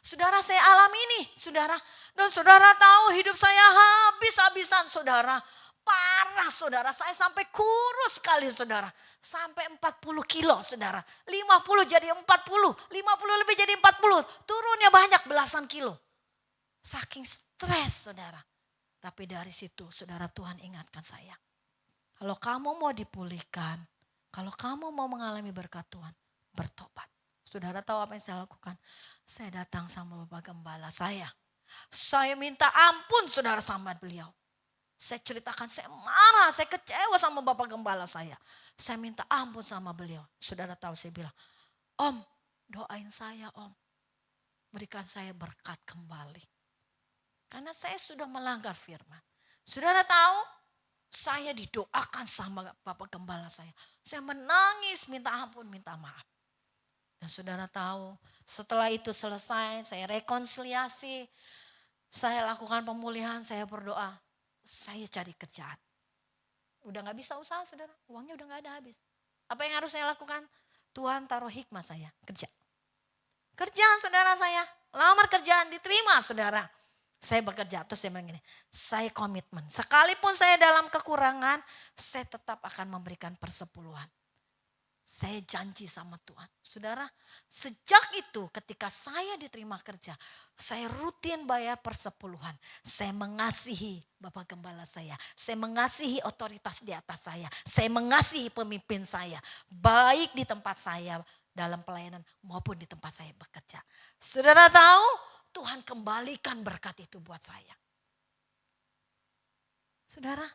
Saudara, saya alami ini, saudara. Dan saudara tahu hidup saya habis-habisan, saudara. Parah, saudara. Saya sampai kurus sekali, saudara. Sampai 40 kilo, saudara. 50 jadi 40. 50 lebih jadi 40. Turunnya banyak, belasan kilo. Saking stres, saudara. Tapi dari situ, saudara, Tuhan ingatkan saya. Kalau kamu mau dipulihkan, kalau kamu mau mengalami berkat Tuhan, bertobat. Saudara tahu apa yang saya lakukan? Saya datang sama Bapak Gembala saya. Saya minta ampun, saudara, sama beliau. Saya ceritakan, saya marah, saya kecewa sama Bapak Gembala saya. Saya minta ampun sama beliau. Saudara tahu, saya bilang, Om, doain saya, Om. Berikan saya berkat kembali. Karena saya sudah melanggar firman. Saudara tahu, saya didoakan sama Bapak Gembala saya. Saya menangis, minta ampun, minta maaf. Dan saudara tahu, setelah itu selesai, saya rekonsiliasi. Saya lakukan pemulihan, saya berdoa. Saya cari kerjaan. Udah gak bisa usaha, saudara. Uangnya udah gak ada, habis. Apa yang harus saya lakukan? Tuhan taruh hikmah saya, kerja. Kerja, saudara saya. Lamar kerjaan, diterima, saudara. Saya bekerja, terus saya bilang gini, saya komitmen. Sekalipun saya dalam kekurangan, saya tetap akan memberikan persepuluhan. Saya janji sama Tuhan. Saudara, sejak itu ketika saya diterima kerja, saya rutin bayar persepuluhan. Saya mengasihi Bapak Gembala saya. Saya mengasihi otoritas di atas saya. Saya mengasihi pemimpin saya. Baik di tempat saya dalam pelayanan maupun di tempat saya bekerja. Saudara tahu, Tuhan kembalikan berkat itu buat saya. Saudara,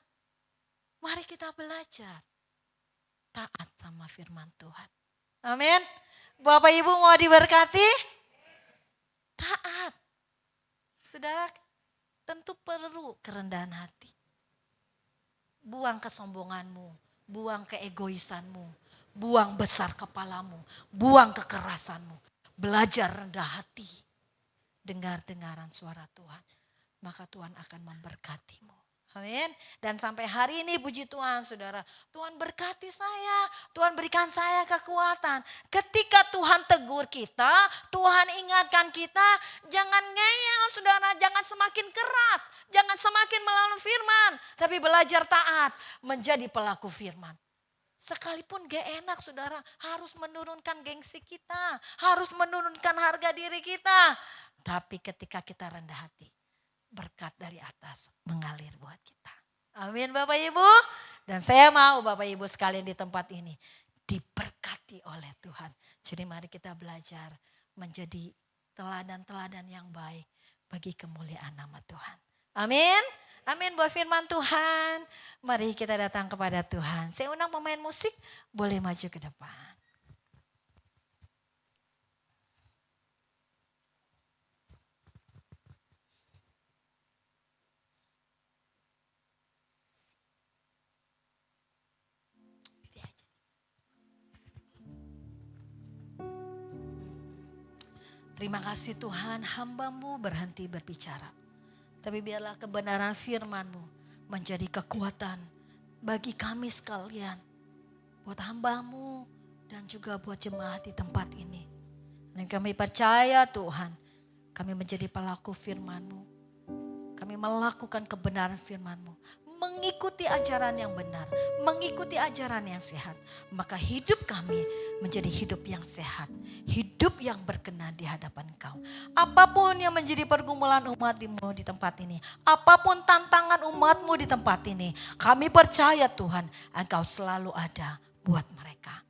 mari kita belajar. Taat sama firman Tuhan. Amin. Bapak Ibu mau diberkati? Taat. Saudara, tentu perlu kerendahan hati. Buang kesombonganmu, buang keegoisanmu, buang besar kepalamu, buang kekerasanmu. Belajar rendah hati. Dengar-dengaran suara Tuhan. Maka Tuhan akan memberkatimu. Amin. Dan sampai hari ini puji Tuhan, saudara. Tuhan berkati saya. Tuhan berikan saya kekuatan. Ketika Tuhan tegur kita, Tuhan ingatkan kita. Jangan ngeyel, saudara. Jangan semakin keras. Jangan semakin melawan firman. Tapi belajar taat menjadi pelaku firman. Sekalipun gak enak, saudara. Harus menurunkan gengsi kita. Harus menurunkan harga diri kita. Tapi ketika kita rendah hati, berkat dari atas mengalir buat kita. Amin Bapak Ibu. Dan saya mau Bapak Ibu sekalian di tempat ini diberkati oleh Tuhan. Jadi mari kita belajar menjadi teladan-teladan yang baik bagi kemuliaan nama Tuhan. Amin. Amin buat firman Tuhan. Mari kita datang kepada Tuhan. Saya undang pemain musik boleh maju ke depan. Terima kasih Tuhan, hamba-Mu berhenti berbicara. Tapi biarlah kebenaran firman-Mu menjadi kekuatan bagi kami sekalian. Buat hamba-Mu dan juga buat jemaat di tempat ini. Dan kami percaya Tuhan, kami menjadi pelaku firman-Mu. Kami melakukan kebenaran firman-Mu. Mengikuti ajaran yang benar, mengikuti ajaran yang sehat. Maka hidup kami menjadi hidup yang sehat. Hidup yang berkenan di hadapan Engkau. Apapun yang menjadi pergumulan umat-Mu di tempat ini. Apapun tantangan umat-Mu di tempat ini. Kami percaya Tuhan, Engkau selalu ada buat mereka.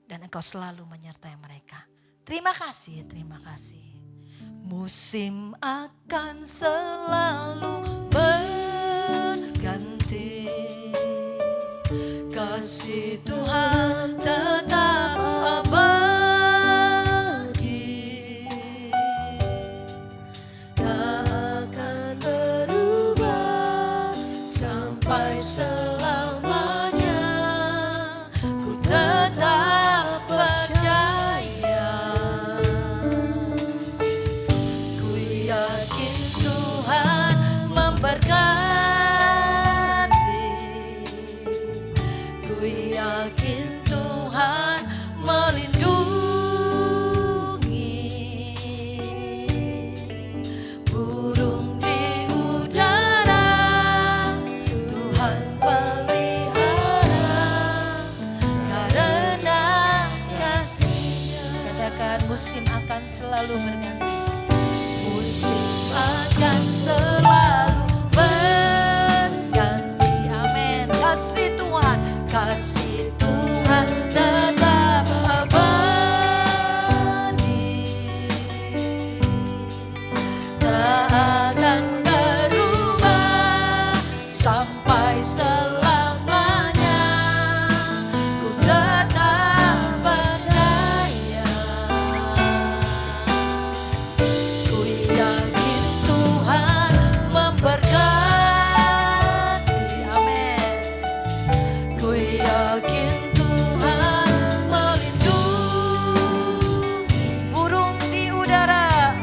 Dan Engkau selalu menyertai mereka. Terima kasih, terima kasih. Musim akan selalu berganti, kasih Tuhan tetap abadi, tak akan berubah sampai selamanya. Ku tetap percaya yakin Tuhan melindungi burung di udara, Tuhan pelihara karena kasih-Nya. Katakan musim akan selalu berganti, musim akan selalu berganti. Amin. Kasih Tuhan tetap abadi, tak akan berubah sampai selamanya. Ku tetap percaya, ku yakin Tuhan memberkati. Amin. Ku yakin Tuhan melindungi burung di udara,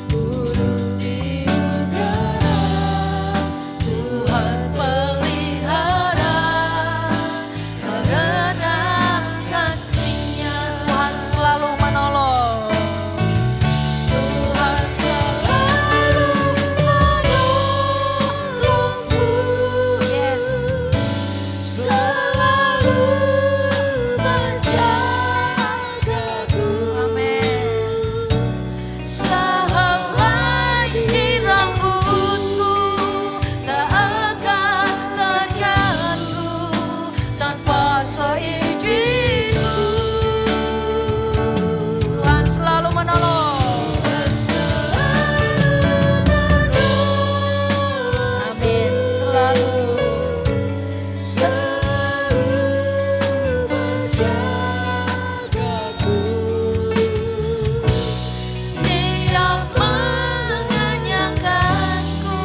burung di udara, Tuhan pelihara karena kasih-Nya. Tuhan selalu menolong, Tuhan selalu menolongku. Yes, selalu menjagaku. Amin. Sehelai di rambutku tak akan terjatuh tanpa seizin-Mu. Tuhan selalu menolong, amin. Selalu menjagaku. Dia mengenyangkanku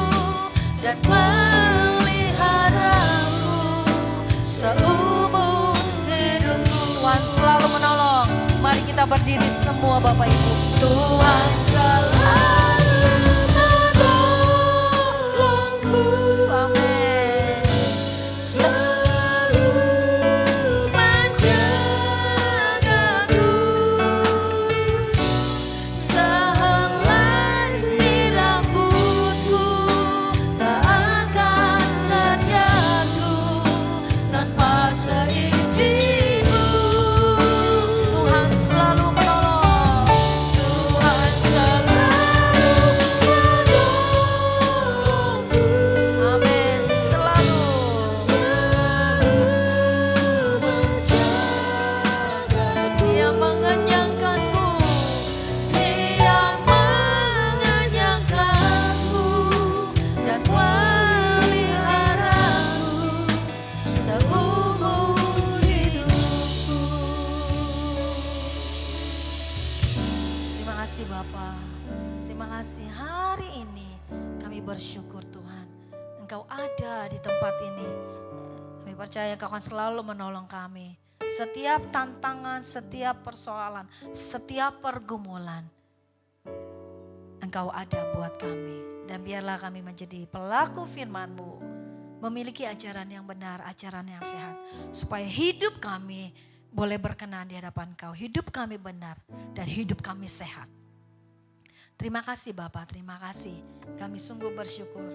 dan meliharaku seumur hidupku. Tuhan selalu menolong. Mari kita berdiri semua Bapak Ibu. Tuhan selalu menolongku. Amin. Selalu menjagaku. Sehelai di rambutku tak akan terjatuh tanpa seizin-Mu. Tuhan selalu menolong, Tuhan selalu menolongku. Amin. Selalu menjagaku. Dia mengenyangkanku, Dia mengenyangkanku dan meliharaku seumur hidupku. Terima kasih Bapa. Terima kasih hari ini kami bersyukur Tuhan. Engkau ada di tempat ini. Kami percaya Engkau akan selalu menolong kami. Setiap tantangan, setiap persoalan, setiap pergumulan, Engkau ada buat kami. Dan biarlah kami menjadi pelaku firman-Mu, memiliki ajaran yang benar, ajaran yang sehat. Supaya hidup kami boleh berkenan di hadapan Kau. Hidup kami benar dan hidup kami sehat. Terima kasih Bapak, terima kasih. Kami sungguh bersyukur.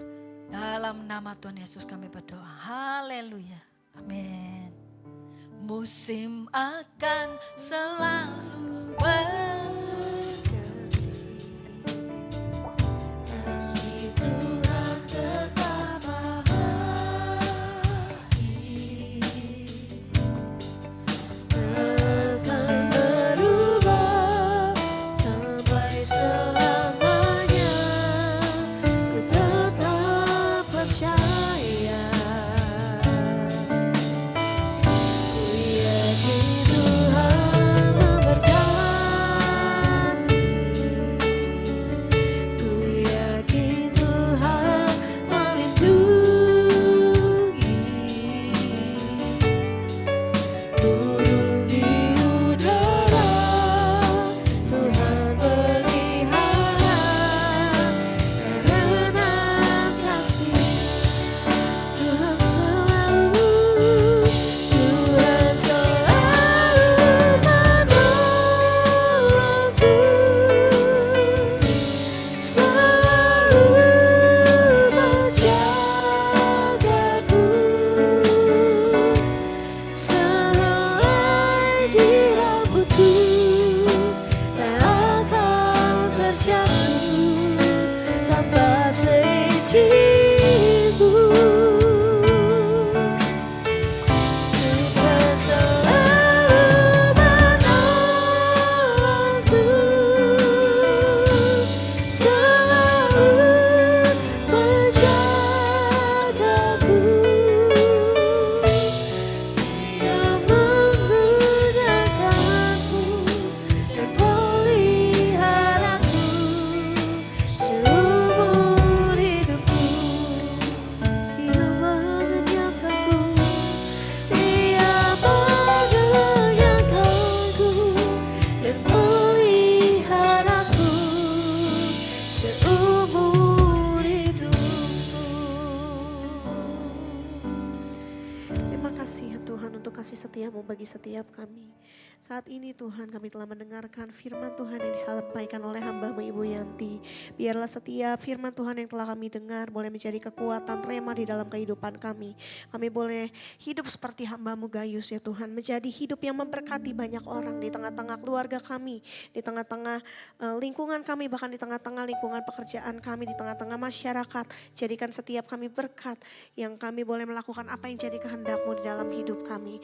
Dalam nama Tuhan Yesus kami berdoa. Haleluya. Amin. Musim akan selalu berganti. Kasih Tuhan tetap abadi. Takkan berubah sampai selamanya. Ku tetap percaya, ku yakin Tuhan memberkati. kasih ya Tuhan untuk kasih setiamu bagi setiap kami. Saat ini Tuhan kami telah mendengarkan firman Tuhan yang disampaikan oleh hamba-Mu Ibu Yanti. Biarlah setiap firman Tuhan yang telah kami dengar boleh menjadi kekuatan rema di dalam kehidupan kami. Kami boleh hidup seperti hamba-Mu Gayus ya Tuhan. Menjadi hidup yang memberkati banyak orang di tengah-tengah keluarga kami. Di tengah-tengah lingkungan kami, bahkan di tengah-tengah lingkungan pekerjaan kami, di tengah-tengah masyarakat. Jadikan setiap kami berkat yang kami boleh melakukan apa yang jadi kehendak-Mu di dalam hidup kami.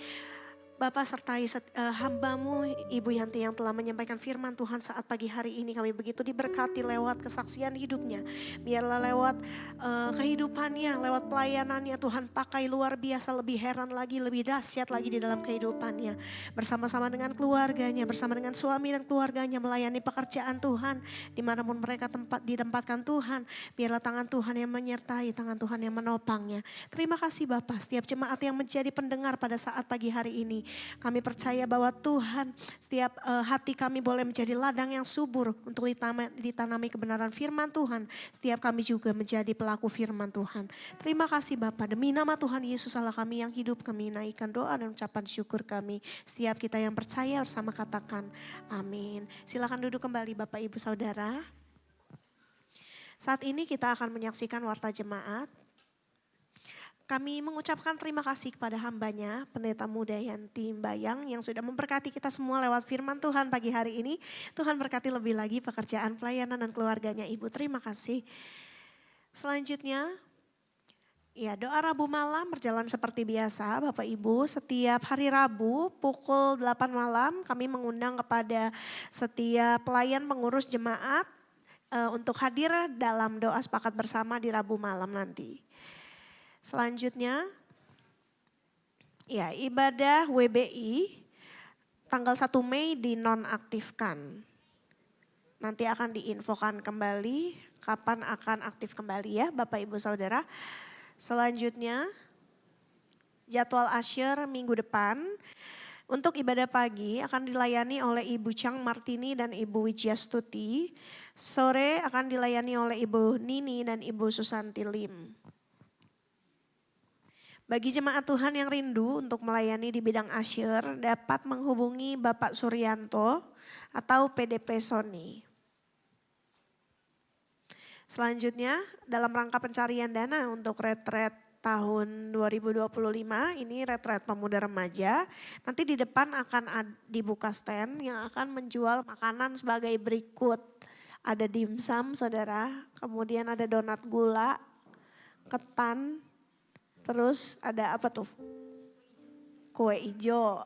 Bapak sertai hamba-Mu Ibu Yanti yang telah menyampaikan firman Tuhan saat pagi hari ini. Kami begitu diberkati lewat kesaksian hidupnya. Biarlah lewat kehidupannya, lewat pelayanannya Tuhan pakai luar biasa, lebih heran lagi, lebih dahsyat lagi di dalam kehidupannya. Bersama-sama dengan keluarganya, bersama dengan suami dan keluarganya melayani pekerjaan Tuhan. Dimanapun mereka ditempatkan Tuhan, biarlah tangan Tuhan yang menyertai, tangan Tuhan yang menopangnya. Terima kasih Bapak, setiap jemaat yang menjadi pendengar pada saat pagi hari ini. Kami percaya bahwa Tuhan setiap hati kami boleh menjadi ladang yang subur untuk ditanami kebenaran firman Tuhan. Setiap kami juga menjadi pelaku firman Tuhan. Terima kasih Bapa, demi nama Tuhan Yesus Allah kami yang hidup, kami naikkan doa dan ucapan syukur kami. Setiap kita yang percaya bersama katakan amin. Silakan duduk kembali Bapak Ibu Saudara. Saat ini kita akan menyaksikan warta jemaat. Kami mengucapkan terima kasih kepada hambanya, Pendeta Muda Yanti Mbayang yang sudah memberkati kita semua lewat firman Tuhan pagi hari ini. Tuhan berkati lebih lagi pekerjaan pelayanan dan keluarganya Ibu. Terima kasih. Selanjutnya, ya doa Rabu malam berjalan seperti biasa Bapak Ibu. Setiap hari Rabu pukul 8 malam kami mengundang kepada setiap pelayan pengurus jemaat untuk hadir dalam doa sepakat bersama di Rabu malam nanti. Selanjutnya, ya ibadah WBI tanggal 1 Mei dinonaktifkan. Nanti akan diinfokan kembali kapan akan aktif kembali ya Bapak Ibu Saudara. Selanjutnya, jadwal asyir minggu depan untuk ibadah pagi akan dilayani oleh Ibu Chang Martini dan Ibu Wijiastuti. Sore akan dilayani oleh Ibu Nini dan Ibu Susanti Lim. Bagi jemaat Tuhan yang rindu untuk melayani di bidang asyir dapat menghubungi Bapak Suryanto atau PDP Sony. Selanjutnya dalam rangka pencarian dana untuk retret tahun 2025 ini retret pemuda remaja. Nanti di depan akan dibuka stand yang akan menjual makanan sebagai berikut. Ada dimsum saudara, kemudian ada donat gula, ketan, terus ada apa tuh? Kue ijo.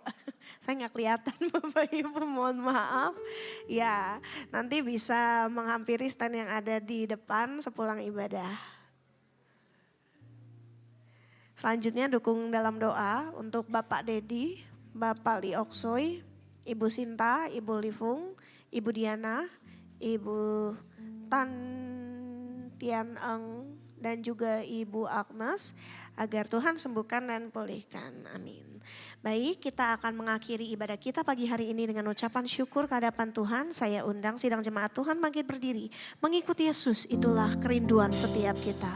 Saya nggak kelihatan Bapak Ibu, mohon maaf. Ya, nanti bisa menghampiri stand yang ada di depan sepulang ibadah. Selanjutnya dukung dalam doa untuk Bapak Dedi, Bapak Li Oksoy, Ibu Sinta, Ibu Livung, Ibu Diana, Ibu Tan Tian Eng, dan juga Ibu Agnes, agar Tuhan sembuhkan dan pulihkan. Amin. Baik, kita akan mengakhiri ibadah kita pagi hari ini dengan ucapan syukur kehadapan Tuhan. Saya undang sidang jemaat Tuhan bangkit berdiri. Mengikuti Yesus, itulah kerinduan setiap kita.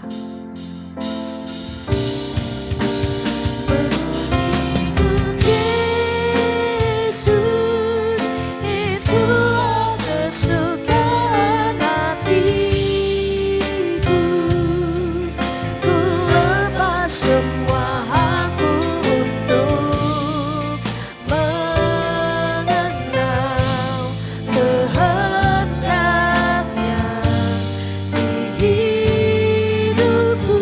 Hidupku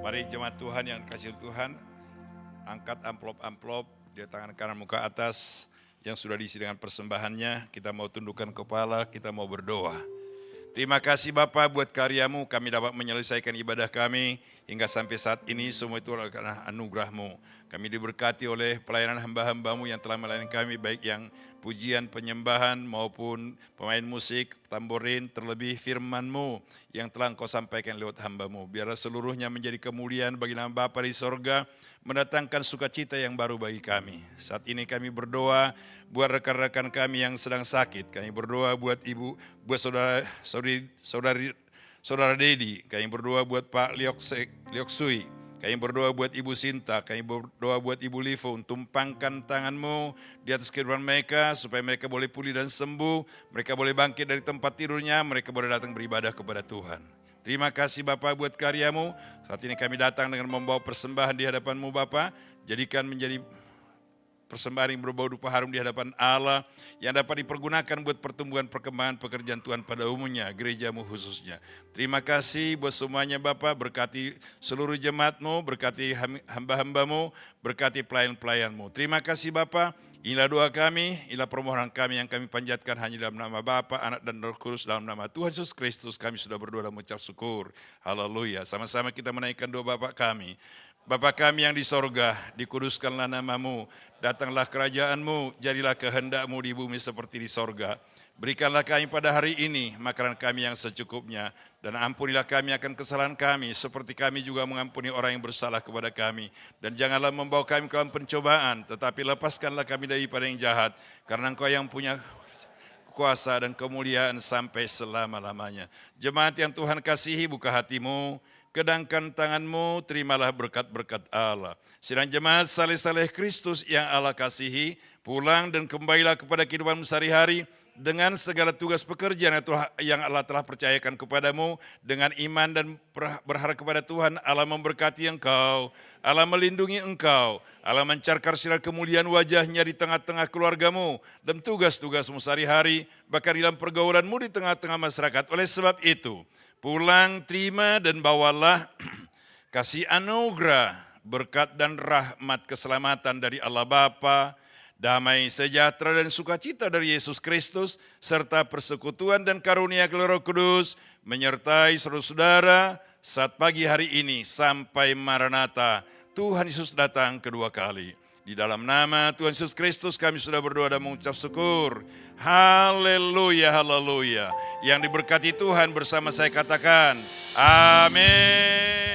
Mari jemaat Tuhan yang dikasihi Tuhan, angkat amplop-amplop di tangan kanan muka atas yang sudah diisi dengan persembahannya. Kita mau tundukkan kepala, kita mau berdoa. Terima kasih Bapa buat karya-Mu, kami dapat menyelesaikan ibadah kami hingga sampai saat ini. Semua itu adalah karena anugerah-Mu. Kami diberkati oleh pelayanan hamba-hamba-Mu yang telah melayani kami, baik yang pujian, penyembahan maupun pemain musik, tamborin, terlebih firman-Mu yang telah Engkau sampaikan lewat hamba-Mu. Biarlah seluruhnya menjadi kemuliaan bagi nama Bapa di sorga, mendatangkan sukacita yang baru bagi kami. Saat ini kami berdoa buat rekan-rekan kami yang sedang sakit. Kami berdoa buat saudara Dedi. Kami berdoa buat Pak Liok Sui. Kami berdoa buat Ibu Sinta, kami berdoa buat Ibu Livo, tumpangkan tangan-Mu di atas kehidupan mereka, supaya mereka boleh pulih dan sembuh, mereka boleh bangkit dari tempat tidurnya, mereka boleh datang beribadah kepada Tuhan. Terima kasih Bapa buat karya-Mu. Saat ini kami datang dengan membawa persembahan di hadapan-Mu Bapa, jadikan menjadi persembahan yang berbau dupa harum di hadapan Allah, yang dapat dipergunakan buat pertumbuhan perkembangan pekerjaan Tuhan pada umumnya, gereja-Mu khususnya. Terima kasih buat semuanya Bapa, berkati seluruh jemaat-Mu, berkati hamba-hamba-Mu, berkati pelayan-pelayan-Mu. Terima kasih Bapa, inilah doa kami, inilah permohonan kami yang kami panjatkan hanya dalam nama Bapa, Anak dan Roh Kudus, dalam nama Tuhan Yesus Kristus kami sudah berdoa dan mengucap syukur. Haleluya. Sama-sama kita menaikkan doa Bapa kami. Bapa kami yang di sorga, dikuduskanlah nama-Mu, datanglah kerajaan-Mu, jadilah kehendak-Mu di bumi seperti di sorga. Berikanlah kami pada hari ini makanan kami yang secukupnya, dan ampunilah kami akan kesalahan kami, seperti kami juga mengampuni orang yang bersalah kepada kami. Dan janganlah membawa kami ke dalam pencobaan, tetapi lepaskanlah kami daripada yang jahat, karena Engkau yang punya kuasa dan kemuliaan sampai selama-lamanya. Jemaat yang Tuhan kasihi, buka hatimu, kedangkan tanganmu, terimalah berkat-berkat Allah. Sidang jemaat saleh-saleh Kristus yang Allah kasihi, pulang dan kembalilah kepada kehidupan sehari-hari dengan segala tugas pekerjaan yang Allah telah percayakan kepadamu, dengan iman dan berharap kepada Tuhan. Allah memberkati engkau, Allah melindungi engkau, Allah mencarkar sinar kemuliaan wajahnya di tengah-tengah keluargamu dan tugas-tugasmu sehari-hari, bahkan dalam pergaulanmu di tengah-tengah masyarakat. Oleh sebab itu, pulang, terima dan bawalah kasih anugerah, berkat dan rahmat keselamatan dari Allah Bapa, damai sejahtera dan sukacita dari Yesus Kristus, serta persekutuan dan karunia Roh Kudus menyertai saudara-saudara saat pagi hari ini sampai Maranatha, Tuhan Yesus datang kedua kali. Di dalam nama Tuhan Yesus Kristus kami sudah berdoa dan mengucap syukur. Haleluya, haleluya. Yang diberkati Tuhan bersama saya katakan, amin.